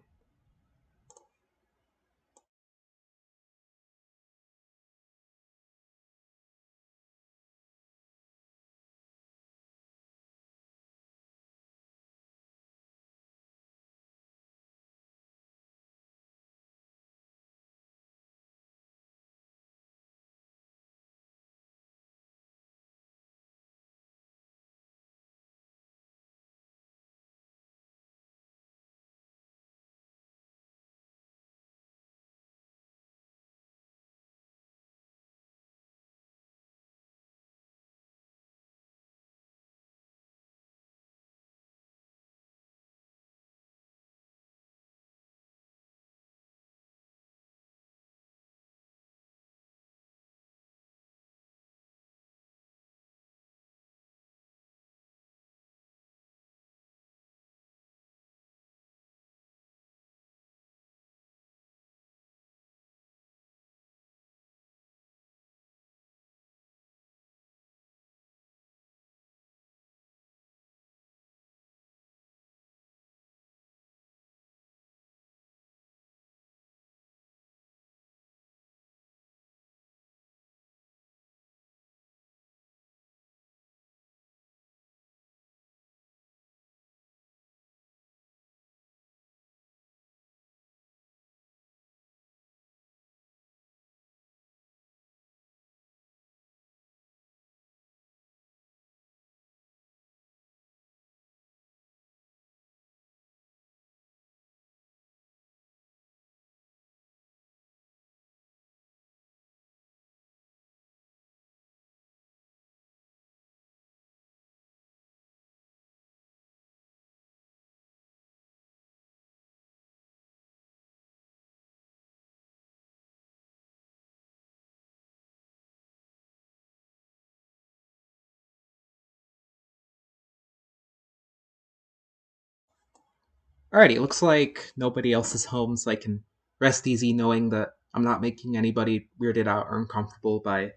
Alrighty, looks like nobody else is home, so I can rest easy knowing that I'm not making anybody weirded out or uncomfortable by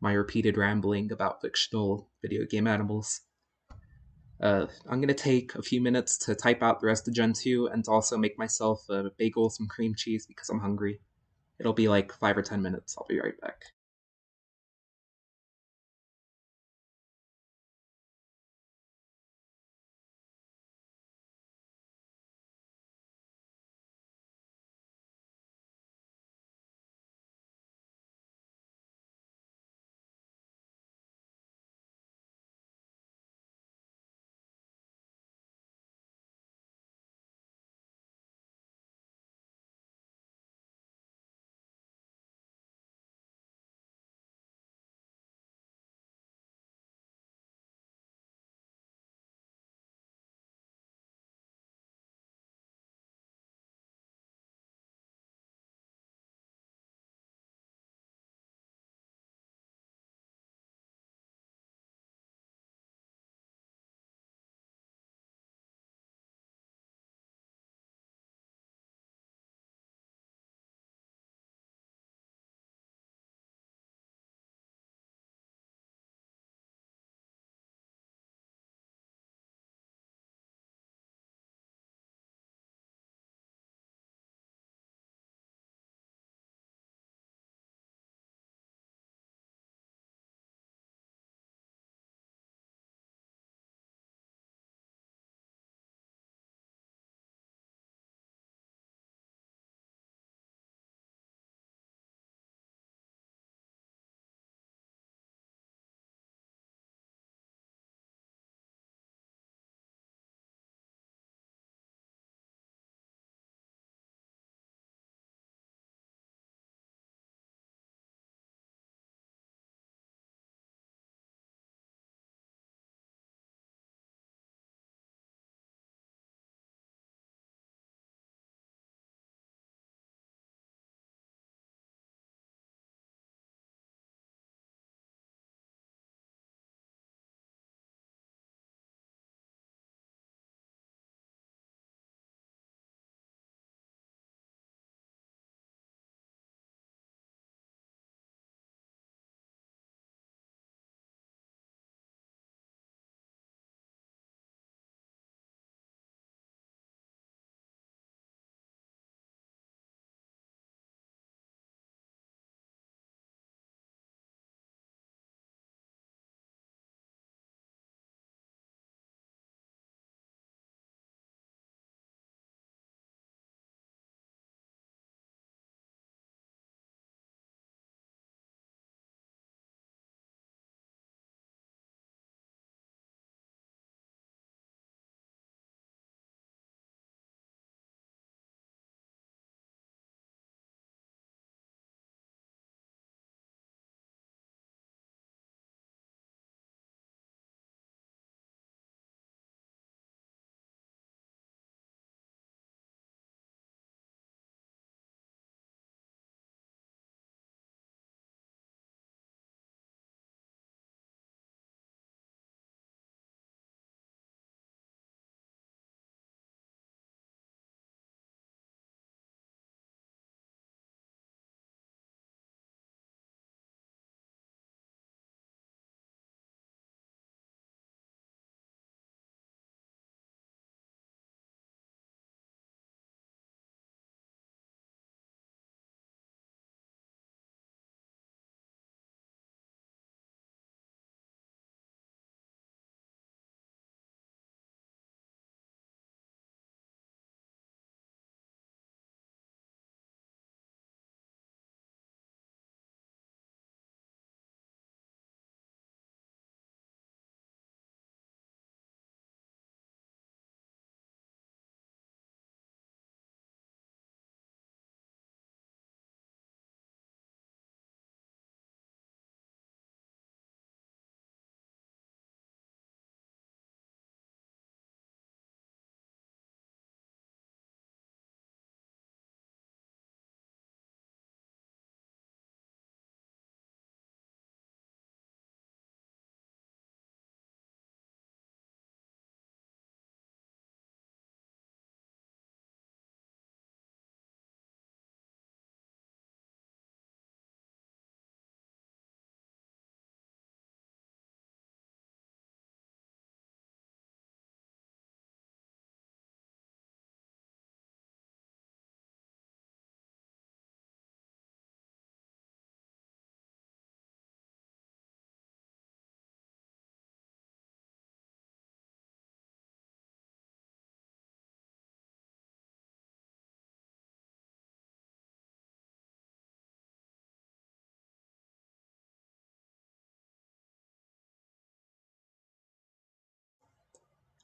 my repeated rambling about fictional video game animals. I'm gonna take a few minutes to type out the rest of Gen 2 and to also make myself a bagel with some cream cheese because I'm hungry. It'll be like 5 or 10 minutes. I'll be right back.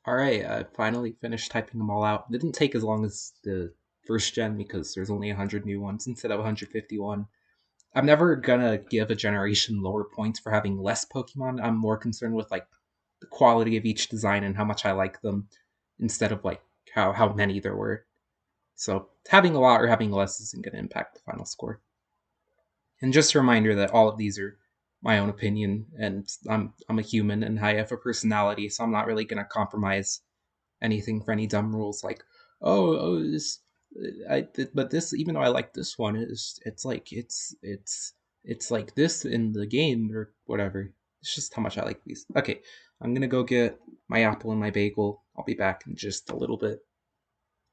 Alright, I finally finished typing them all out. It didn't take as long as the first gen because there's only 100 new ones instead of 151. I'm never gonna give a generation lower points for having less Pokemon. I'm more concerned with like the quality of each design and how much I like them instead of like how many there were. So having a lot or having less isn't gonna impact the final score. And just a reminder that all of these are my own opinion and I'm a human and I have a personality, so I'm not really gonna compromise anything for any dumb rules like this but this, even though I like this one, is it's like this in the game or whatever. It's just how much I like these. Okay, I'm gonna go get my apple and my bagel. I'll be back in just a little bit.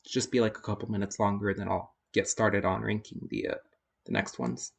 Just be like a couple minutes longer, and then I'll get started on ranking the next ones.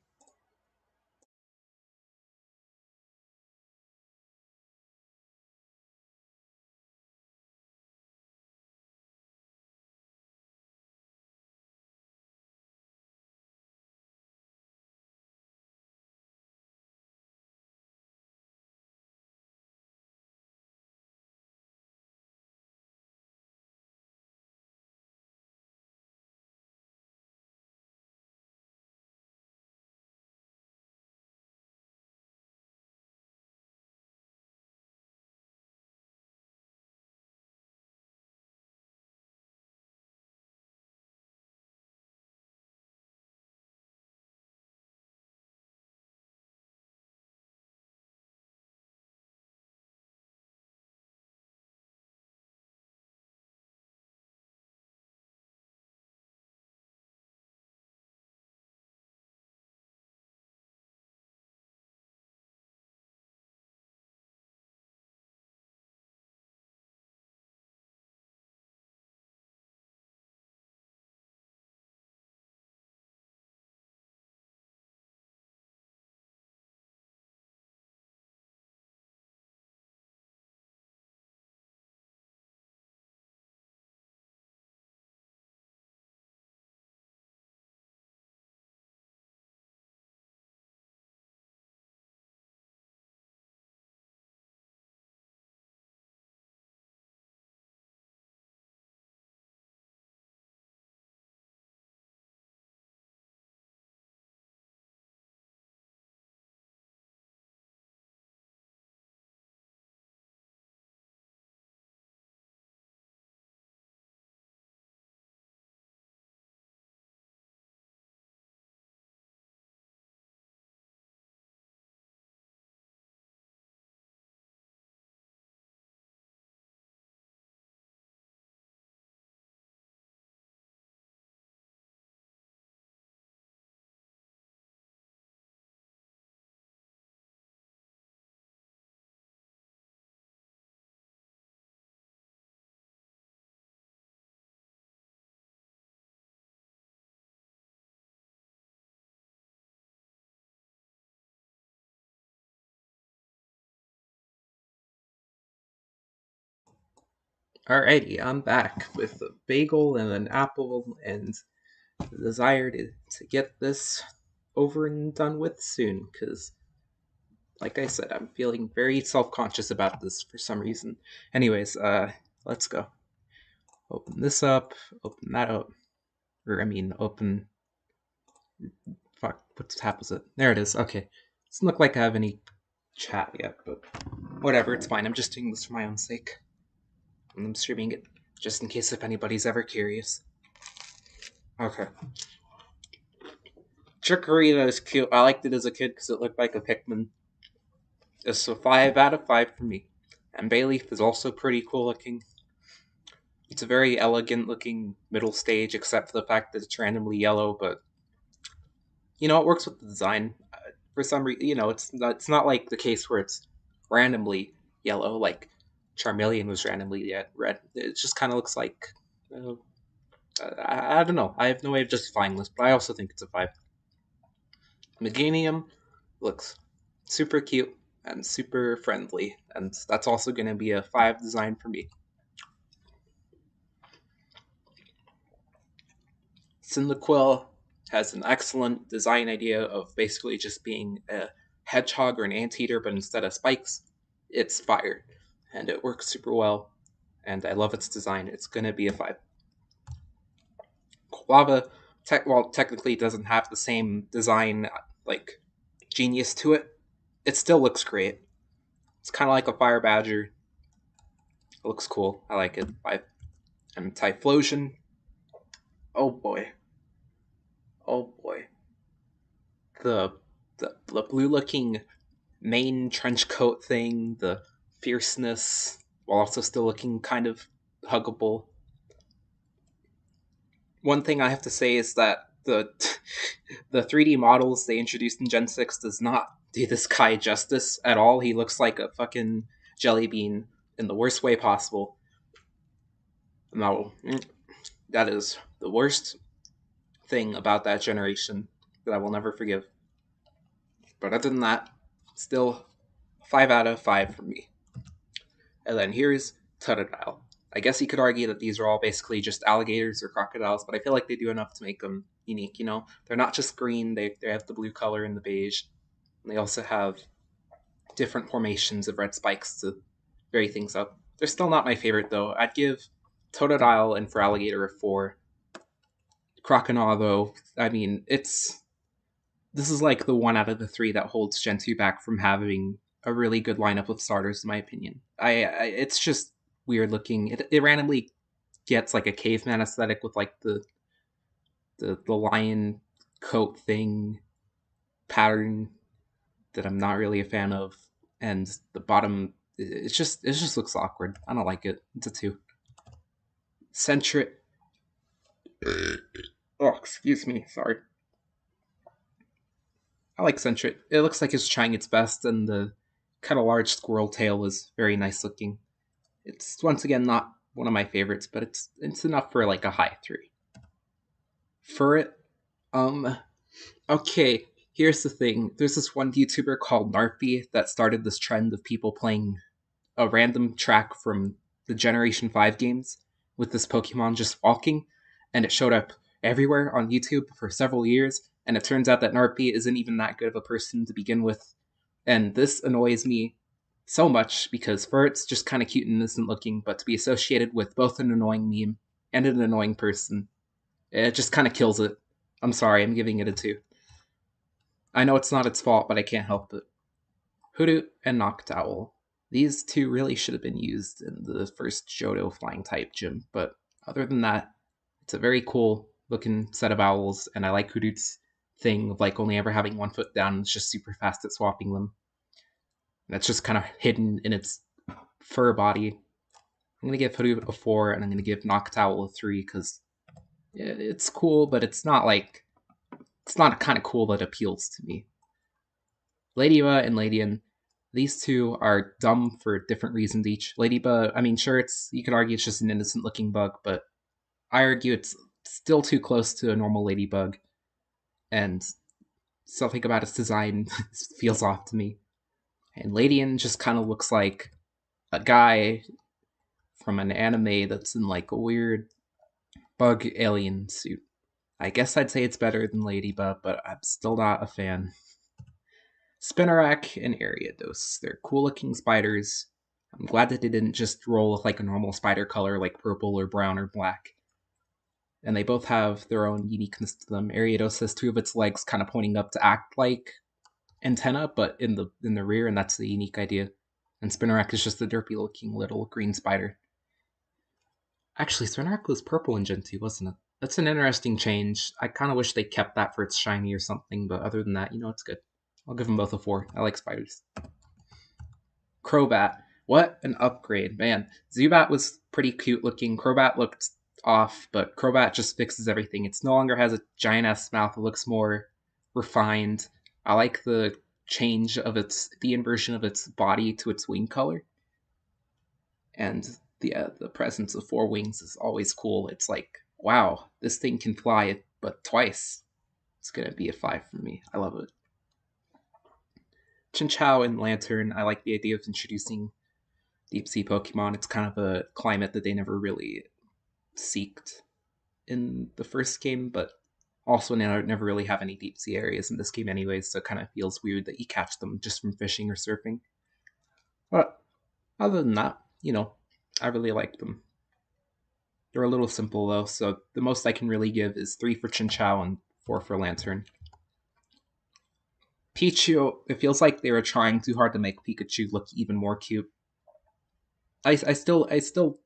Alrighty, I'm back with a bagel and an apple and the desire to get this over and done with soon, because like I said, I'm feeling very self-conscious about this for some reason. Anyways, let's go. Open this up, open that up. Or I mean open fuck, what tab was it? There it is. Okay. Doesn't look like I have any chat yet, but whatever, it's fine. I'm just doing this for my own sake. And I'm streaming it just in case if anybody's ever curious. Okay. Chikorita is cute. I liked it as a kid because it looked like a Pikmin. It's a 5 out of 5 for me. And Bayleaf is also pretty cool looking. It's a very elegant looking middle stage, except for the fact that it's randomly yellow, but it works with the design. For some reason, it's not like the case where it's randomly yellow, like Charmeleon was randomly red. It just kind of looks like. I don't know. I have no way of justifying this, but I also think it's a 5. Meganium looks super cute and super friendly, and that's also going to be a 5 design for me. Cyndaquil has an excellent design idea of basically just being a hedgehog or an anteater, but instead of spikes, it's fire, and it works super well. and I love its design. It's gonna be a 5. Lava, technically doesn't have the same design like genius to it. It still looks great. It's kind of like a fire badger. It looks cool. I like it. And Typhlosion. Oh boy. Oh boy. The the blue looking main trench coat thing, the fierceness, while also still looking kind of huggable. One thing I have to say is that the 3D models they introduced in Gen 6 does not do this guy justice at all. He looks like a fucking jelly bean in the worst way possible. No, that is the worst thing about that generation that I will never forgive. But other than that, still 5 out of 5 for me. And then here's Totodile. I guess you could argue that these are all basically just alligators or crocodiles, but I feel like they do enough to make them unique. You know, they're not just green; they have the blue color and the beige. And they also have different formations of red spikes to vary things up. They're still not my favorite though. I'd give Totodile and for alligator a 4. Crocodile though, I mean, this is like the one out of the 3 that holds Gen 2 back from having a really good lineup of starters, in my opinion. It's just weird looking. It randomly gets like a caveman aesthetic with like the lion coat thing pattern that I'm not really a fan of, and the bottom it just looks awkward. I don't like it. It's a 2. Centric. Oh, excuse me. Sorry. I like Centric. It looks like it's trying its best, and the kind of large squirrel tail is very nice looking. It's once again not one of my favorites, but it's enough for like a high 3. For it, um, okay. Here's the thing. There's this one YouTuber called Narpy that started this trend of people playing a random track from the Generation 5 games with this Pokemon just walking, and it showed up everywhere on YouTube for several years. And it turns out that Narpy isn't even that good of a person to begin with. And this annoys me so much because for it's just kind of cute and innocent looking, but to be associated with both an annoying meme and an annoying person, it just kind of kills it. I'm sorry, I'm giving it a 2. I know it's not its fault, but I can't help it. Hoodoo and Noctowl. These two really should have been used in the first Johto flying type gym, but other than that, it's a very cool looking set of owls, and I like Hoodoo's thing of like only ever having one foot down and it's just super fast at swapping them. That's just kind of hidden in its fur body. I'm gonna give Hoodoo a 4, and I'm gonna give Noctowl a 3 because it's cool, but it's not kind of cool that appeals to me. Ladybug and Ladian, these two are dumb for different reasons each. Ladybug, I mean, sure, you could argue it's just an innocent looking bug, but I argue it's still too close to a normal ladybug, and something about its design feels off to me. And Ladian just kind of looks like a guy from an anime that's in like a weird bug alien suit. I guess I'd say it's better than Ladybug, but I'm still not a fan. Spinarak and Ariados. They're cool looking spiders. I'm glad that they didn't just roll with like a normal spider color like purple or brown or black. And they both have their own uniqueness to them. Ariados has 2 of its legs kind of pointing up to act like antenna, but in the rear, and that's the unique idea. And Spinarak is just a derpy looking little green spider. Actually, Spinarak was purple in Gen 2, wasn't it? That's an interesting change. I kind of wish they kept that for its shiny or something, but other than that, it's good. I'll give them both a 4. I like spiders. Crobat. What an upgrade, man. Zubat was pretty cute looking. Crobat looked off, but Crobat just fixes everything. It no longer has a giant ass mouth. It looks more refined. I like the change of the inversion of its body to its wing color. And the presence of 4 wings is always cool. It's like, wow, this thing can fly, but twice. It's gonna be a 5 for me. I love it. Chinchou and Lantern, I like the idea of introducing deep sea Pokemon. It's kind of a climate that they never really seeked in the first game, but also never really have any deep sea areas in this game anyways, so it kind of feels weird that you catch them just from fishing or surfing. But other than that, I really like them. They're a little simple though, so the most I can really give is 3 for Chinchou and 4 for Lantern. Pichu, it feels like they were trying too hard to make Pikachu look even more cute. I still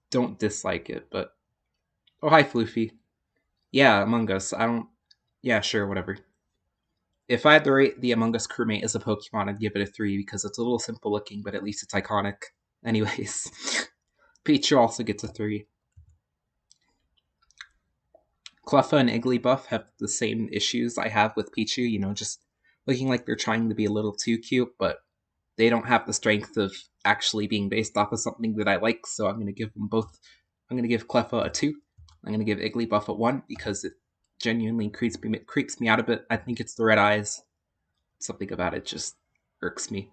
don't dislike it, but oh hi Floofy. Yeah, Among Us. I don't. Yeah, sure, whatever. If I had to rate the Among Us crewmate as a Pokemon, I'd give it a 3 because it's a little simple looking, but at least it's iconic. Anyways, Pichu also gets a 3. Cleffa and Igglybuff have the same issues I have with Pichu, just looking like they're trying to be a little too cute, but they don't have the strength of actually being based off of something that I like, so I'm going to give them both. I'm going to give Cleffa a 2. I'm going to give Igglybuff a 1 because it genuinely creeps me out a bit. I think it's the red eyes. Something about it just irks me.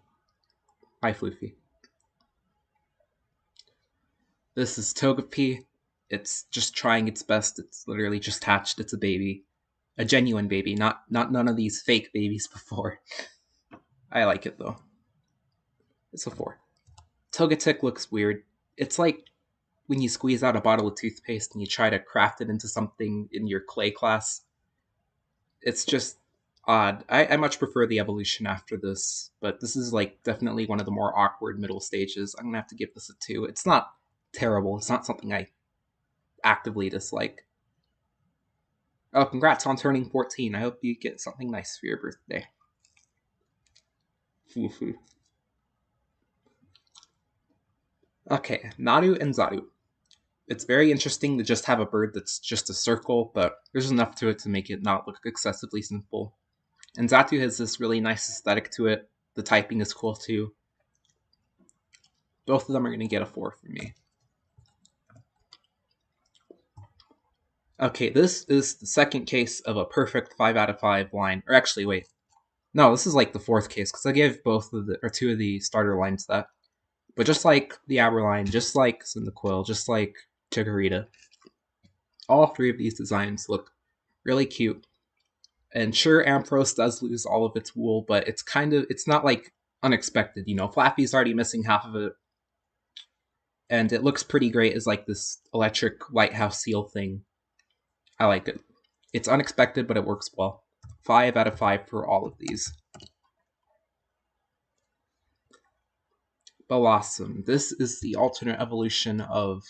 Hi, Floofy. This is Togepi. It's just trying its best. It's literally just hatched. It's a baby. A genuine baby, not none of these fake babies before. I like it though. It's a 4. Togetic looks weird. It's like when you squeeze out a bottle of toothpaste and you try to craft it into something in your clay class. It's just odd. I much prefer the evolution after this, but this is like definitely one of the more awkward middle stages. I'm gonna have to give this a 2. It's not terrible. It's not something I actively dislike. Oh, congrats on turning 14. I hope you get something nice for your birthday. Okay, Naru and Zaru. It's very interesting to just have a bird that's just a circle, but there's enough to it to make it not look excessively simple. And Xatu has this really nice aesthetic to it. The typing is cool too. Both of them are going to get a 4 from me. Okay, this is the second case of a perfect 5 out of 5 line. Or actually, wait. No, this is like the fourth case, because I gave two of the starter lines that. But just like the Aberline, just like Cyndaquil, just like Chikorita, all 3 of these designs look really cute. And sure, Ampharos does lose all of its wool, but it's not like unexpected. Flappy's already missing half of it, and it looks pretty great as like this electric lighthouse seal thing. I like it. It's unexpected, but it works well. 5 out of 5 for all of these. Blossom. This is the alternate evolution of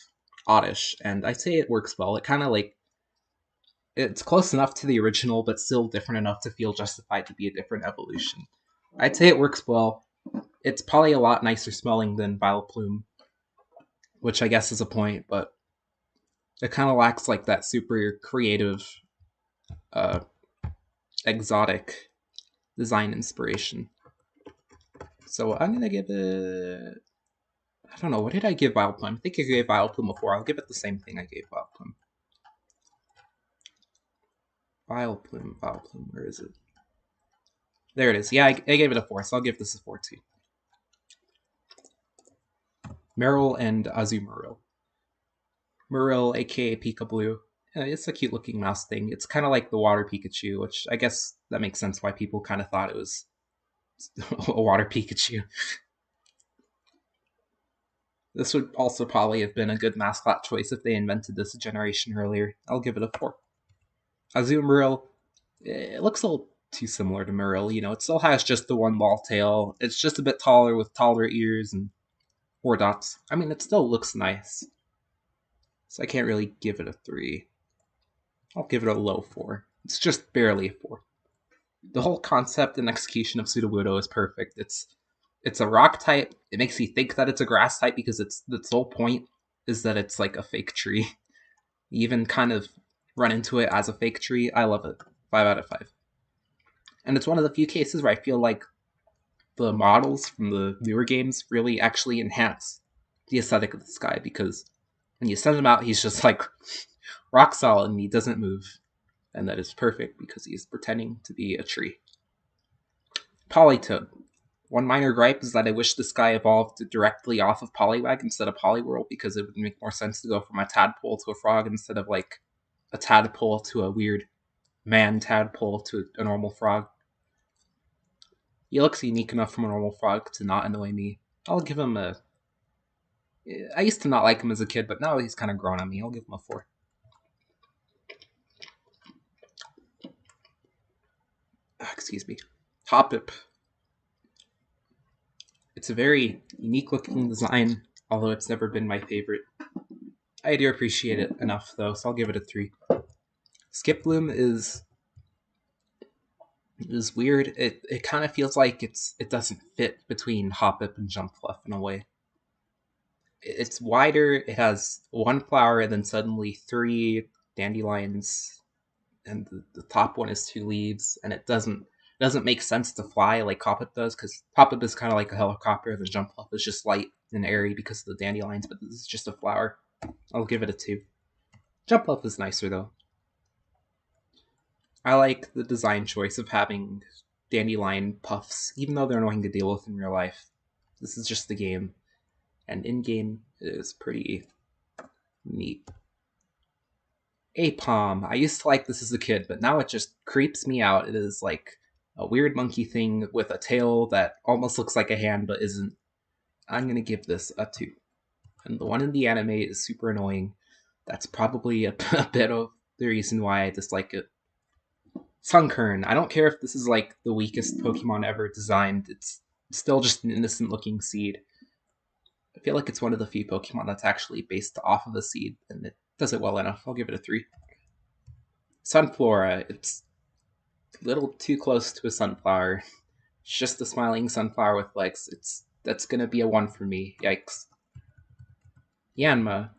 Oddish, and I'd say it works well. It kind of like it's close enough to the original, but still different enough to feel justified to be a different evolution. I'd say it works well. It's probably a lot nicer smelling than Vileplume, which I guess is a point, but it kind of lacks like that super creative, uh, exotic design inspiration. So I'm gonna give it. I don't know, what did I give Vileplume? I think I gave Vileplume a 4. I'll give it the same thing I gave Vileplume. Vileplume, where is it? There it is. Yeah, I gave it a 4, so I'll give this a 4 too. Meryl and Azumarill. Marill, aka Pikablue. It's a cute looking mouse thing. It's kind of like the water Pikachu, which I guess that makes sense why people kind of thought it was a water Pikachu. This would also probably have been a good mascot choice if they invented this a generation earlier. I'll give it a 4. Azumarill, it looks a little too similar to Marill. It still has just the one ball tail. It's just a bit taller with taller ears and 4 dots. I mean, it still looks nice. So I can't really give it a 3. I'll give it a low 4. It's just barely a 4. The whole concept and execution of Sudowoodo is perfect. It's a rock type. It makes you think that it's a grass type because its whole point is that it's like a fake tree. You even kind of run into it as a fake tree. I love it. 5 out of 5. And it's one of the few cases where I feel like the models from the newer games really actually enhance the aesthetic of this guy, because when you send him out, he's just like rock solid and he doesn't move. And that is perfect because he's pretending to be a tree. Politoed. One minor gripe is that I wish this guy evolved directly off of Poliwag instead of Poliwhirl, because it would make more sense to go from a tadpole to a frog instead of like a tadpole to a weird man tadpole to a normal frog. He looks unique enough from a normal frog to not annoy me. I'll give him a I used to not like him as a kid, but now he's kind of grown on me. I'll give him a 4. Excuse me. Hoppip. It's a very unique looking design, although it's never been my favorite. I do appreciate it enough, though, so I'll give it a 3. Skiploom is weird. It kind of feels like it doesn't fit between Hoppip and Jumpfluff in a way. It's wider. It has one flower and then suddenly 3 dandelions, and the top one is 2 leaves, and it doesn't make sense to fly like Hoppip does, because Hoppip is kind of like a helicopter, and the Jumpfluff is just light and airy because of the dandelions, but this is just a flower. I'll give it a 2. Jumpfluff is nicer though. I like the design choice of having dandelion puffs, even though they're annoying to deal with in real life. This is just the game, and in-game it is pretty neat. Apom. I used to like this as a kid, but now it just creeps me out. It is like a weird monkey thing with a tail that almost looks like a hand but isn't. I'm gonna give this a 2. And the one in the anime is super annoying. That's probably a bit of the reason why I dislike it. Sunkern. I don't care if this is like the weakest Pokemon ever designed. It's still just an innocent looking seed. I feel like it's one of the few Pokemon that's actually based off of a seed, and it does it well enough. I'll give it a 3. Sunflora. It's a little too close to a sunflower. It's just a smiling sunflower with legs. That's gonna be a 1 for me. Yikes. Yanma.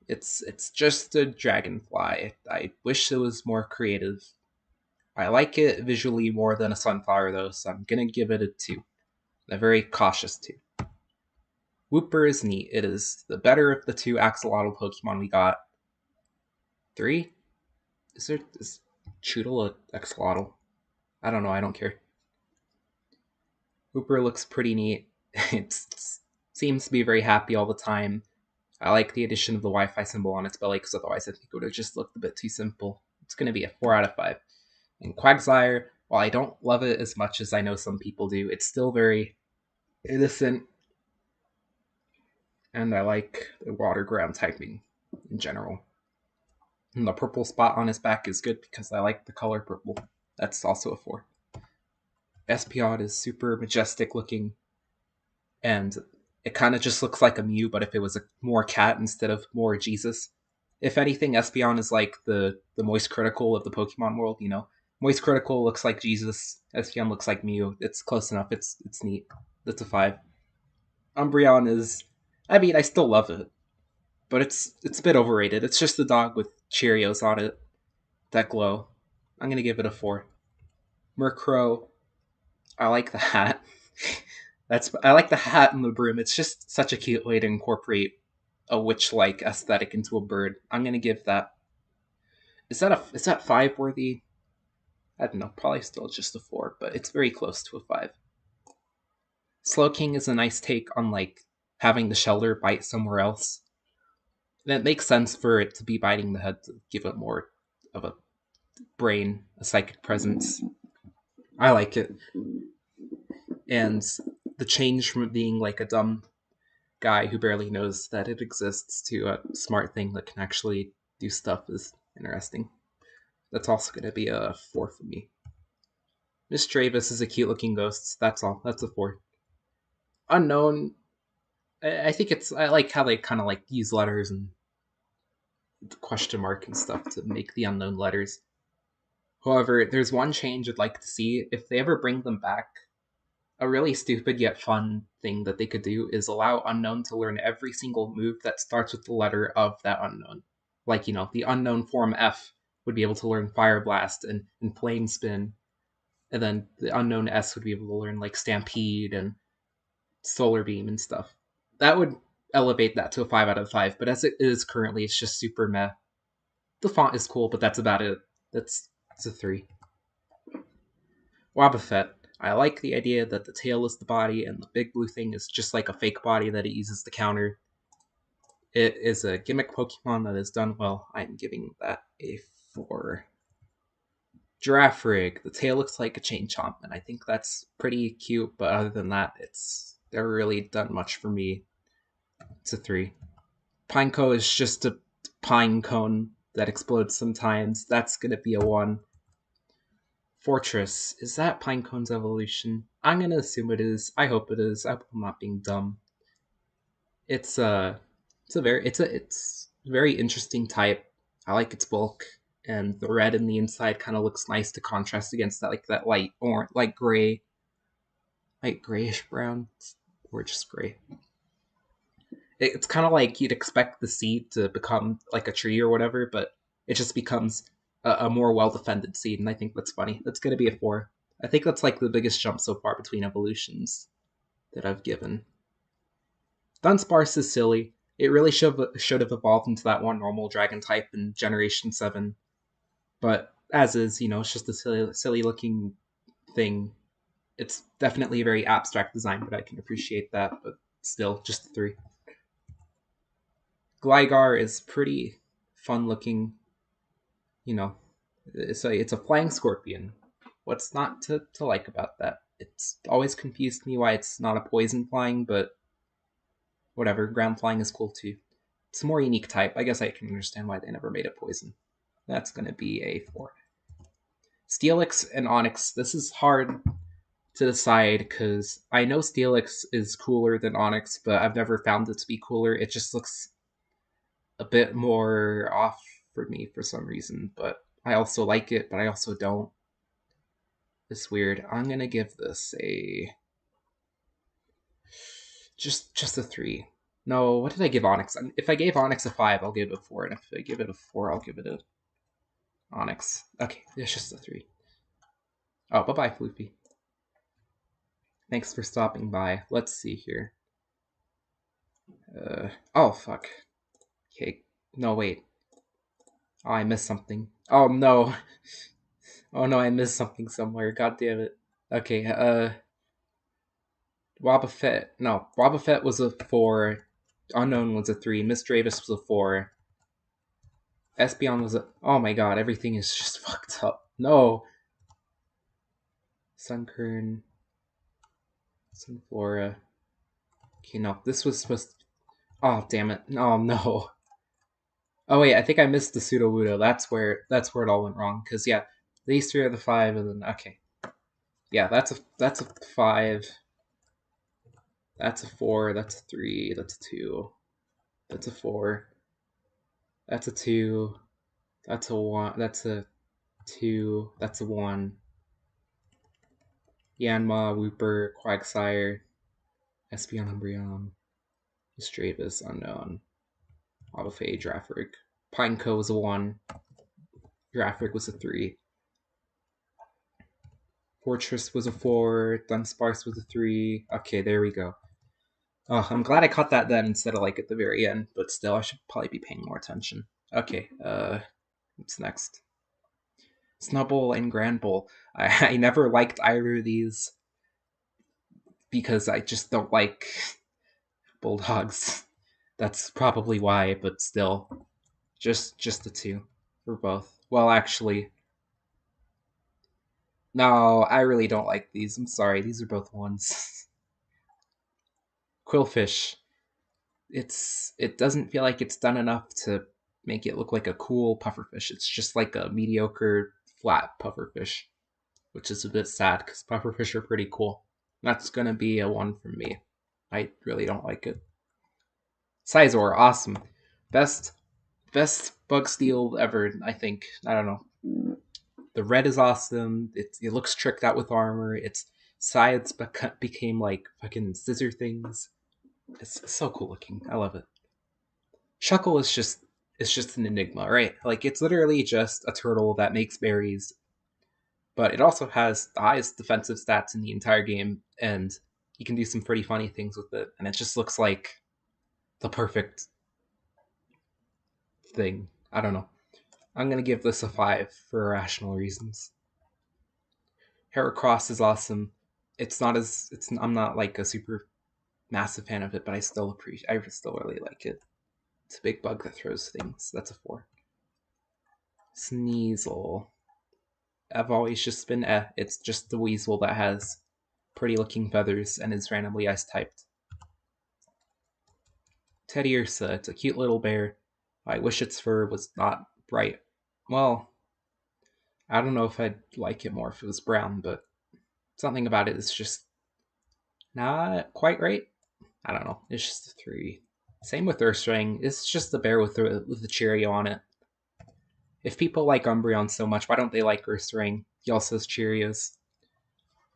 It's just a dragonfly. I wish it was more creative. I like it visually more than a sunflower though, so I'm gonna give it a 2. A very cautious 2. Wooper is neat. It is the better of the 2 axolotl Pokemon we got. 3? Is Choodle a axolotl? I don't know, I don't care. Wooper looks pretty neat. It seems to be very happy all the time. I like the addition of the Wi-Fi symbol on its belly, because otherwise I think it would have just looked a bit too simple. It's going to be a 4 out of 5. And Quagsire, while I don't love it as much as I know some people do, it's still very innocent. And I like the water ground typing in general. And the purple spot on his back is good because I like the color purple. That's also a 4. Espeon is super majestic looking, and it kind of just looks like a Mew, but if it was a more cat instead of more Jesus. If anything, Espeon is like the Moist Critical of the Pokemon world, you know? Moist Critical looks like Jesus, Espeon looks like Mew. It's close enough, it's neat. That's a 5. Umbreon is... I mean, I still love it, but it's a bit overrated. It's just a dog with Cheerios on it that glow. I'm gonna give it a 4. Murkrow, I like the hat. I like the hat and the broom. It's just such a cute way to incorporate a witch-like aesthetic into a bird. I'm gonna give that. Is that 5 worthy? I don't know. Probably still just a 4, but it's very close to a 5. Slowking is a nice take on like having the shelter bite somewhere else. And it makes sense for it to be biting the head to give it more of a brain, a psychic presence. I like it. And the change from being like a dumb guy who barely knows that it exists to a smart thing that can actually do stuff is interesting. That's also going to be a 4 for me. Miss Travis is a cute looking ghost. That's all. That's a 4. Unknown. I think I like how they kind of like use letters and question mark and stuff to make the unknown letters. However, there's one change I'd like to see. If they ever bring them back, a really stupid yet fun thing that they could do is allow Unknown to learn every single move that starts with the letter of that Unknown. Like, the Unknown form F would be able to learn Fire Blast and Flame Spin, and then the Unknown S would be able to learn, like, Stampede and Solar Beam and stuff. That would elevate that to a 5 out of 5, but as it is currently, it's just super meh. The font is cool, but that's about it. It's a 3. Wobbuffet. I like the idea that the tail is the body and the big blue thing is just like a fake body that it uses to counter. It is a gimmick Pokemon that is done well. I'm giving that a 4. Giraffrig. The tail looks like a chain chomp, and I think that's pretty cute, but other than that, it's never really done much for me. It's a 3. Pineco is just a pine cone that explodes sometimes. That's gonna be a 1. Fortress, is that Pinecone's evolution? I'm gonna assume it is. I hope it is. I hope I'm not being dumb. It's it's a very interesting type. I like its bulk, and the red in the inside kind of looks nice to contrast against that that light or light gray, light grayish brown, or just gray. It's kind of like you'd expect the seed to become like a tree or whatever, but it just becomes a more well defended seed, and I think that's funny. That's gonna be a 4. I think that's like the biggest jump so far between evolutions that I've given. Dunsparce is silly. It really should have evolved into that one normal dragon type in Generation 7. But as is, it's just a silly looking thing. It's definitely a very abstract design, but I can appreciate that. But still, just a 3. Gligar is pretty fun looking. It's a flying scorpion. What's not to like about that? It's always confused me why it's not a poison flying, but whatever. Ground flying is cool too. It's a more unique type. I guess I can understand why they never made it poison. That's going to be a 4. Steelix and Onix. This is hard to decide because I know Steelix is cooler than Onix, but I've never found it to be cooler. It just looks a bit more off for me for some reason, but I also like it, but I also don't. It's weird. I'm going to give this a just a 3. No, what did I give Onix? If I gave Onix a 5, I'll give it a 4, and if I give it a 4, I'll give it a Onix. Okay, it's just a 3. Oh, bye-bye, Floofy. Thanks for stopping by. Let's see here. Oh, fuck. Okay, no, wait. Oh, I missed something. Oh, no. Oh, no, I missed something somewhere. God damn it. Okay, Wobbuffet. No, Wobbuffet was a 4. Unknown was a 3. Miss Dravis was a 4. Espeon was a... Oh my god, everything is just fucked up. No. Sunkern. Sunflora. Okay, no, this was supposed to... Oh, damn it. Oh, no. Oh, wait, I think I missed the Sudowoodo. That's where it all went wrong. Because, yeah, these 3 are the 5, and then... Okay. Yeah, that's a 5. That's a 4. That's a 3. That's a 2. That's a 4. That's a 2. That's a 1. That's a 2. That's a 1. Yanma, Wooper, Quagsire, Espeon, Umbreon, Stravis, Unknown, Wobbuffet, Giraffe, Pineco was a 1. Giraffe was a 3. Fortress was a 4. Dunsparce was a 3. Okay, there we go. Oh, I'm glad I caught that then instead of like at the very end, but still, I should probably be paying more attention. Okay, what's next? Snubbull and Granbull. I never liked either of these because I just don't like bulldogs. That's probably why, but still, just the 2 for both. Well, actually, no, I really don't like these. I'm sorry, these are both 1s. Quillfish. It doesn't feel like it's done enough to make it look like a cool pufferfish. It's just like a mediocre flat pufferfish, which is a bit sad because pufferfish are pretty cool. That's gonna be a 1 from me. I really don't like it. Sizor, awesome. Best bug steel ever, I think. I don't know. The red is awesome. It looks tricked out with armor. Its sides became like fucking scissor things. It's so cool looking. I love it. Shuckle is just an enigma, right? Like it's literally just a turtle that makes berries, but it also has the highest defensive stats in the entire game, and you can do some pretty funny things with it. And it just looks like the perfect thing. I don't know. I'm gonna give this a 5 for irrational reasons. Heracross is awesome. I'm not like a super massive fan of it, but I still really like it. It's a big bug that throws things. That's a 4. Sneasel. I've always just been It's just the weasel that has pretty looking feathers and is randomly ice typed. Teddiursa. It's a cute little bear. I wish its fur was not bright. Well, I don't know if I'd like it more if it was brown, but something about it is just not quite right. I don't know. It's just a 3. Same with Earthstring. It's just the bear with the Cheerio on it. If people like Umbreon so much, why don't they like Earthstring? He also has Cheerios.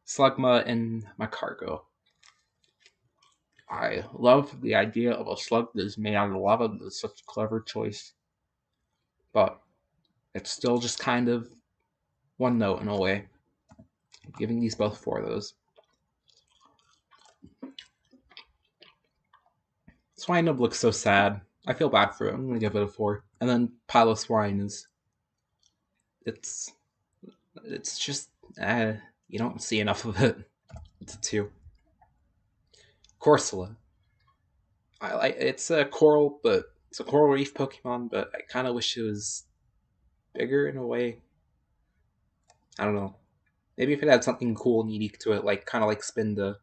Slugma and Macargo. I love the idea of a slug that is made out of lava. That's such a clever choice. But it's still just kind of one note in a way. I'm giving these both 4 of those. Swinub looks so sad. I feel bad for it. I'm gonna give it a 4. And then Piloswine is it's just you don't see enough of it. It's a 2. Corsola. I like it's a coral, but it's a coral reef Pokemon, but I kind of wish it was bigger in a way. I don't know. Maybe if it had something cool and unique to it, like kind of like Spinda,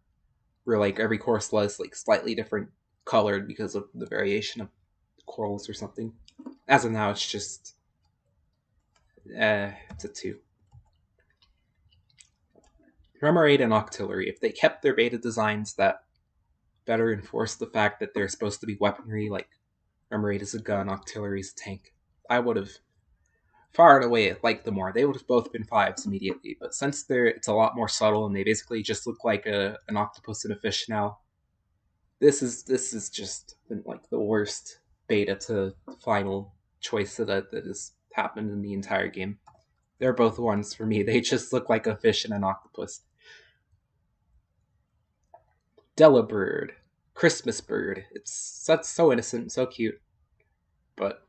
where like every Corsola is like slightly different colored because of the variation of corals or something. As of now, it's just it's a 2. Remoraid and Octillery, if they kept their beta designs that better enforce the fact that they're supposed to be weaponry, like Remoraid is a gun, Octillery is a tank, I would have far and away liked them more. They would have both been 5s immediately, but since it's a lot more subtle and they basically just look like an octopus and a fish now, this is just been like the worst beta to final choice that has happened in the entire game. They're both 1s for me. They just look like a fish and an octopus. Delibird, Christmas bird. It's that's so innocent, so cute, but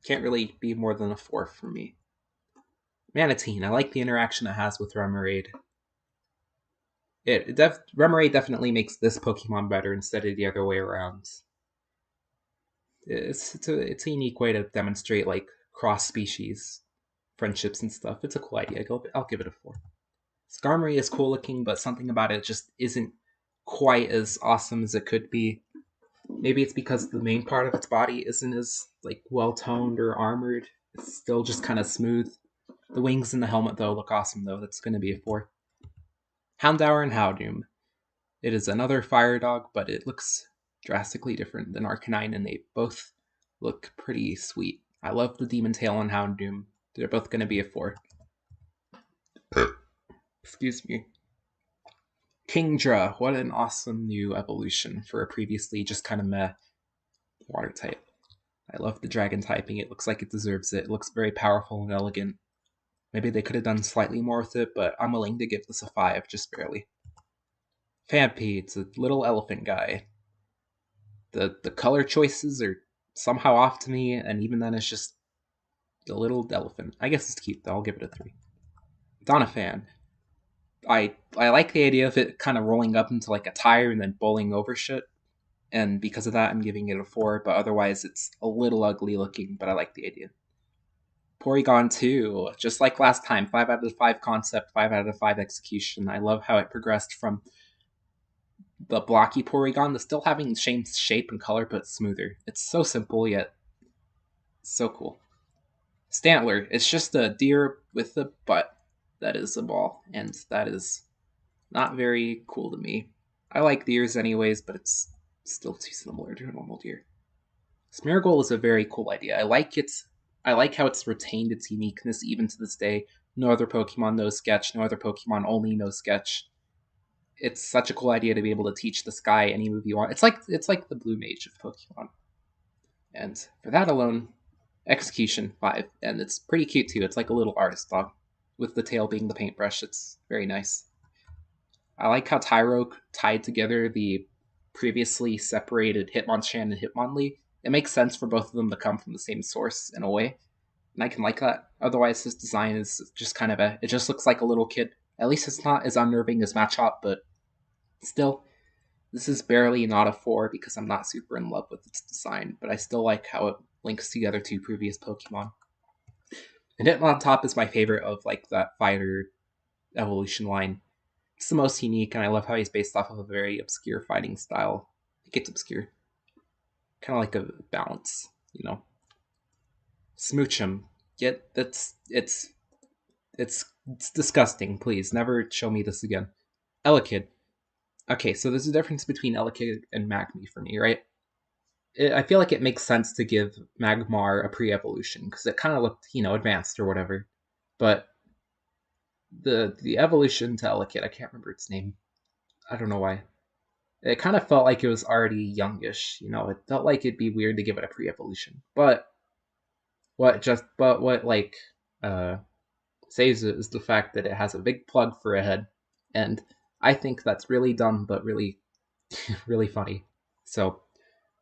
can't really be more than a 4 for me. Manatine, I like the interaction it has with Remoraid. Remoraid definitely makes this Pokemon better instead of the other way around. It's a unique way to demonstrate like cross species friendships and stuff. It's a cool idea. I'll give it a 4. Skarmory is cool looking, but something about it just isn't quite as awesome as it could be. Maybe it's because the main part of its body isn't as like well toned or armored. It's still just kind of smooth. The wings and the helmet though look awesome though. That's going to be a 4. Houndour and Howdoom. It is another fire dog, but it looks drastically different than Arcanine, and they both look pretty sweet. I love the Demon Tail on Houndoom. They're both going to be a 4. Excuse me. Kingdra, what an awesome new evolution for a previously just kind of meh water type. I love the dragon typing. It looks like it deserves it. It looks very powerful and elegant. Maybe they could have done slightly more with it, but I'm willing to give this a 5, just barely. Phanpy, it's a little elephant guy. The color choices are somehow off to me, and even then it's just a little elephant. I guess it's cute though. I'll give it a 3. Doniphan. I like the idea of it kind of rolling up into like a tire and then bowling over shit, and because of that, I'm giving it a 4. But otherwise, it's a little ugly looking. But I like the idea. Porygon 2, just like last time, 5 out of 5 concept, 5 out of 5 execution. I love how it progressed from the blocky Porygon to still having the same shape and color, but smoother. It's so simple yet so cool. Stantler, it's just a deer with a butt that is a ball, and that is not very cool to me. I like deers anyways, but it's still too similar to a normal deer. Smeargle is a very cool idea. I like how it's retained its uniqueness even to this day. No other Pokemon knows Sketch. No other Pokemon only knows Sketch. It's such a cool idea to be able to teach this guy any move you want. It's like the Blue Mage of Pokemon. And for that alone, execution 5. And it's pretty cute too. It's like a little artist dog, with the tail being the paintbrush. It's very nice. I like how Tyrogue tied together the previously separated Hitmonchan and Hitmonlee. It makes sense for both of them to come from the same source in a way, and I can like that. Otherwise, his design is just kind of it just looks like a little kid. At least it's not as unnerving as Machop, but still, this is barely not a 4 because I'm not super in love with its design, but I still like how it links together two previous Pokemon. And Hitmontop is my favorite of like that fighter evolution line. It's the most unique, and I love how he's based off of a very obscure fighting style. It gets obscure. kind of like a balance, Smooch him. Yet it's disgusting. Please never show me this again. Elekid. Okay, so there's a difference between Elekid and Magmi for me, right? I feel like it makes sense to give Magmar a pre-evolution because it kind of looked, advanced or whatever. But the evolution to Elekid, I can't remember its name. I don't know why. It kind of felt like it was already youngish. It felt like it'd be weird to give it a pre-evolution. But what uh saves it is the fact that it has a big plug for a head, and I think that's really dumb, but really, really funny. So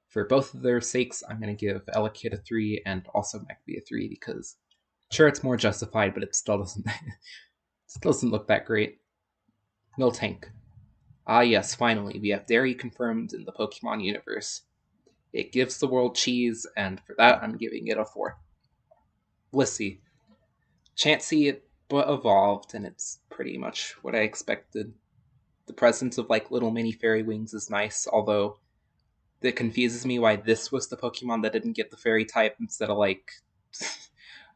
for both of their sakes, I'm going to give Elekid a 3 and also Magby a 3 because sure it's more justified, but it still doesn't still doesn't look that great. Miltank. Ah yes, finally, we have dairy confirmed in the Pokemon universe. It gives the world cheese, and for that I'm giving it a 4. Blissey. Chansey, but evolved, and it's pretty much what I expected. The presence of little mini fairy wings is nice, although it confuses me why this was the Pokemon that didn't get the fairy type instead of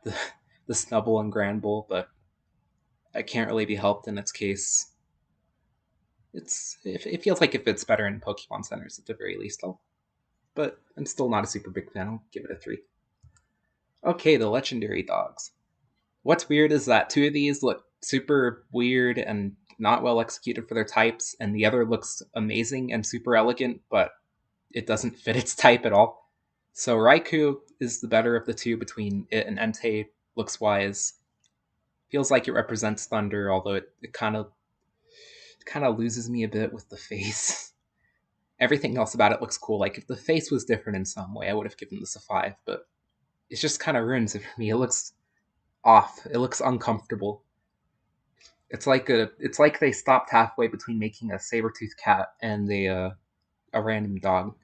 the the Snubbull and Granbull, but I can't really be helped in its case. It feels like it fits better in Pokemon centers at the very least, but I'm still not a super big fan. I'll give it a 3. Okay, the legendary dogs. What's weird is that 2 of these look super weird and not well executed for their types, and the other looks amazing and super elegant, but it doesn't fit its type at all. So Raikou is the better of the 2 between it and Entei looks wise. Feels like it represents thunder, although it kind of loses me a bit with the face. Everything else about it looks cool. Like if the face was different in some way, I would have given this a 5, but it just kind of ruins it for me. It looks off. It looks uncomfortable. It's like they stopped halfway between making a saber-toothed cat and a random dog.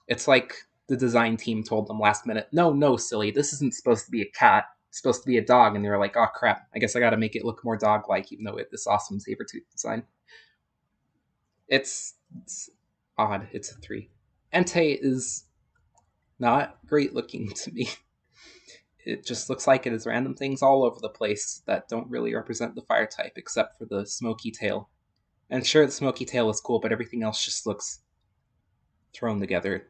It's like the design team told them last minute, no, silly, this isn't supposed to be a cat. It's supposed to be a dog, and they were like, oh crap, I guess I got to make it look more dog-like, even though it this awesome saber-tooth design. It's odd. It's a 3. Entei is not great looking to me. It just looks like it has random things all over the place that don't really represent the fire type, except for the smoky tail. And sure, the smoky tail is cool, but everything else just looks thrown together.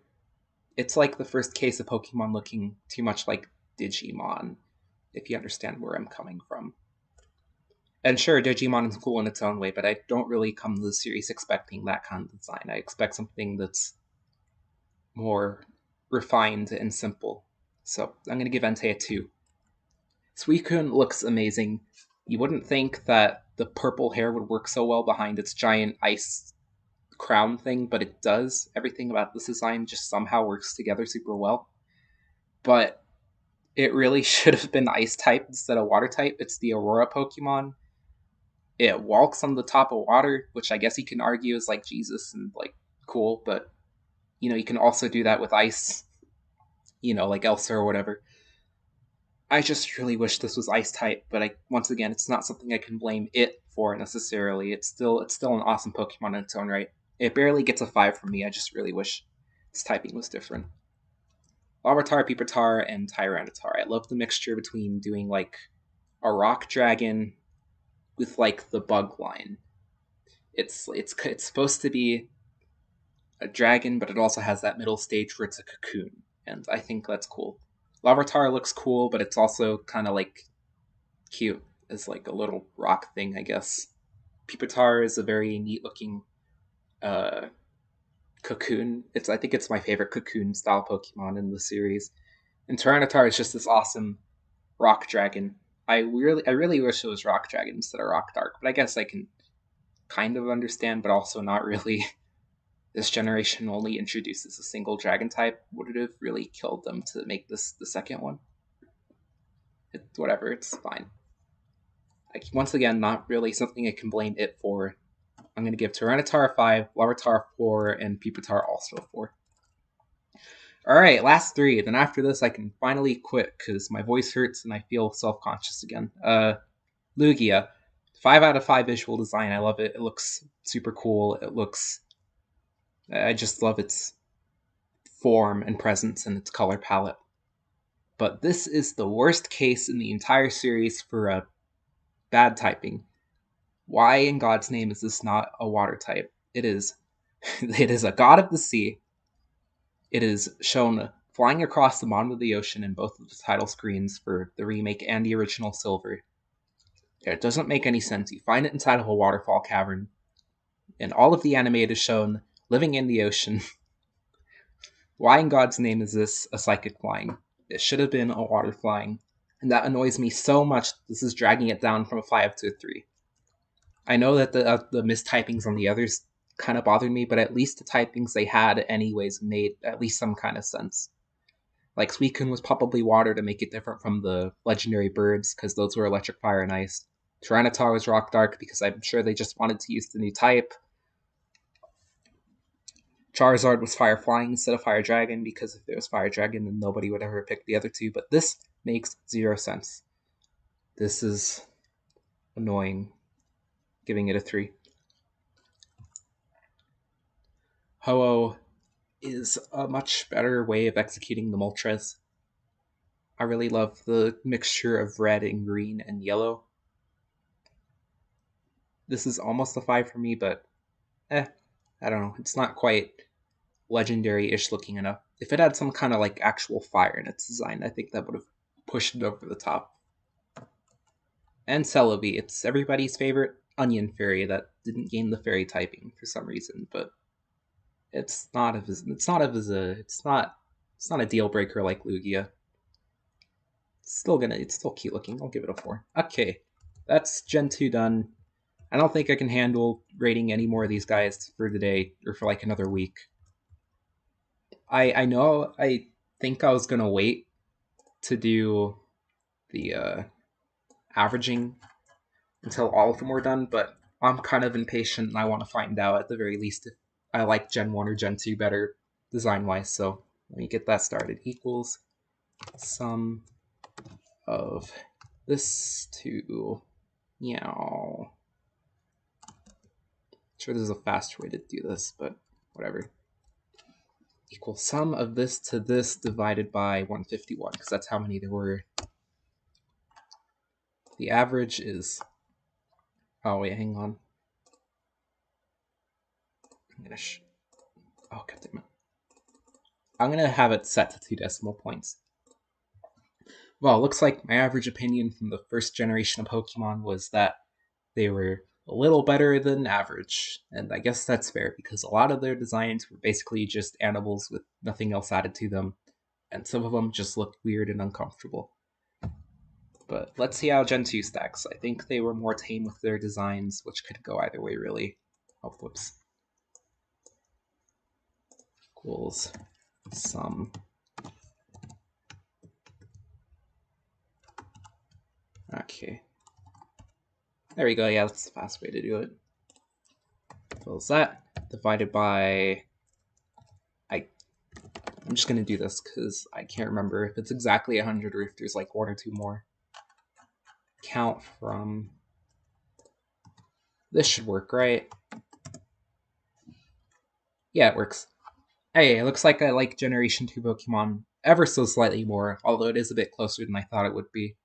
It's like the first case of Pokemon looking too much like Digimon, if you understand where I'm coming from. And sure, Digimon is cool in its own way, but I don't really come to the series expecting that kind of design. I expect something that's more refined and simple. So I'm going to give Entei a 2. Suicune looks amazing. You wouldn't think that the purple hair would work so well behind its giant ice crown thing, but it does. Everything about this design just somehow works together super well. But it really should have been ice type instead of water type. It's the Aurora Pokemon. It walks on the top of water, which I guess you can argue is like Jesus and cool, but you can also do that with ice, like Elsa or whatever. I just really wish this was ice type, but once again, it's not something I can blame it for necessarily. It's still an awesome Pokemon in its own right. It barely gets a 5 from me. I just really wish its typing was different. Larvitar, Pupitar, and Tyranitar. I love the mixture between doing a rock dragon with the bug line. It's supposed to be a dragon, but it also has that middle stage where it's a cocoon, and I think that's cool. Larvitar looks cool, but it's also kind of cute as a little rock thing, I guess. Pupitar is a very neat looking cocoon. I think it's my favorite cocoon style Pokemon in the series. And Tyranitar is just this awesome rock dragon. I really wish it was rock dragon instead of rock dark, but I guess I can kind of understand, but also not really. This generation only introduces a single dragon type. Would it have really killed them to make this the second one? Whatever, it's fine. Once again, not really something I can blame it for. I'm going to give Tyranitar a 5, Larvitar a 4, and Pupitar also a 4. Alright, last 3. Then after this, I can finally quit because my voice hurts and I feel self-conscious again. Lugia. 5 out of 5 visual design. I love it. It looks super cool. I just love its form and presence in its color palette. But this is the worst case in the entire series for a bad typing. Why in God's name is this not a water type? It is. It is a god of the sea. It is shown flying across the bottom of the ocean in both of the title screens for the remake and the original Silver. It doesn't make any sense. You find it inside of a waterfall cavern, and all of the anime is shown living in the ocean. Why in God's name is this a psychic flying? It should have been a water flying. And that annoys me so much. This is dragging it down from a 5 to a 3. I know that the mistypings on the others kind of bothered me, but at least the typings they had anyways made at least some kind of sense. Like Suicune was probably water to make it different from the legendary birds, because those were electric, fire, and ice. Tyranitar was rock dark because I'm sure they just wanted to use the new type. Charizard was fire flying instead of fire dragon, because if it was fire dragon then nobody would ever pick the other two, but this makes zero sense. This is annoying. Giving it a 3. Ho-Oh is a much better way of executing the Moltres. I really love the mixture of red and green and yellow. This is almost a 5 for me, but I don't know. It's not quite legendary-ish looking enough. If it had some kind of like actual fire in its design, I think that would have pushed it over the top. And Celebi, it's everybody's favorite onion fairy that didn't gain the fairy typing for some reason, but it's not a deal breaker like Lugia. It's still cute looking. I'll give it a 4. Okay, that's Gen 2 done. I don't think I can handle rating any more of these guys for today or for like another week. I think I was gonna wait to do the averaging until all of them were done, but I'm kind of impatient and I want to find out at the very least if I like Gen 1 or Gen 2 better design-wise, so let me get that started. Equals sum of this to meow. Sure there's a faster way to do this, but whatever. Equals sum of this to this divided by 151, because that's how many there were. The average is... Oh, wait, hang on. Oh, god damn it. I'm gonna have it set to 2 decimal points. Well, it looks like my average opinion from the first generation of Pokemon was that they were a little better than average, and I guess that's fair because a lot of their designs were basically just animals with nothing else added to them, and some of them just looked weird and uncomfortable. But let's see how Gen 2 stacks. I think they were more tame with their designs, which could go either way, really. Oh, whoops. Equals sum. Okay. There we go, yeah, that's the fast way to do it. Equals that, divided by... I'm just gonna do this because I can't remember if it's exactly 100 or if there's like 1 or 2 more. Count from... This should work, right? Yeah, it works. Hey, it looks like I like Generation 2 Pokemon ever so slightly more, although it is a bit closer than I thought it would be.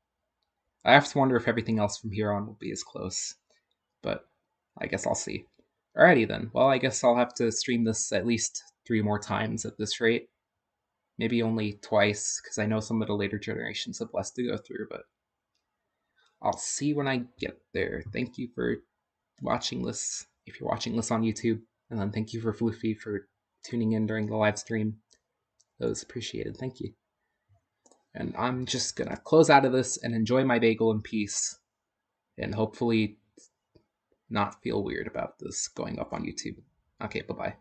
I have to wonder if everything else from here on will be as close, but I guess I'll see. Alrighty then, well I guess I'll have to stream this at least 3 more times at this rate. Maybe only twice, because I know some of the later generations have less to go through, but I'll see when I get there. Thank you for watching this, if you're watching this on YouTube, and then thank you for Floofy for tuning in during the live stream. That was appreciated, thank you. And I'm just gonna close out of this and enjoy my bagel in peace, and hopefully not feel weird about this going up on YouTube. Okay, bye-bye.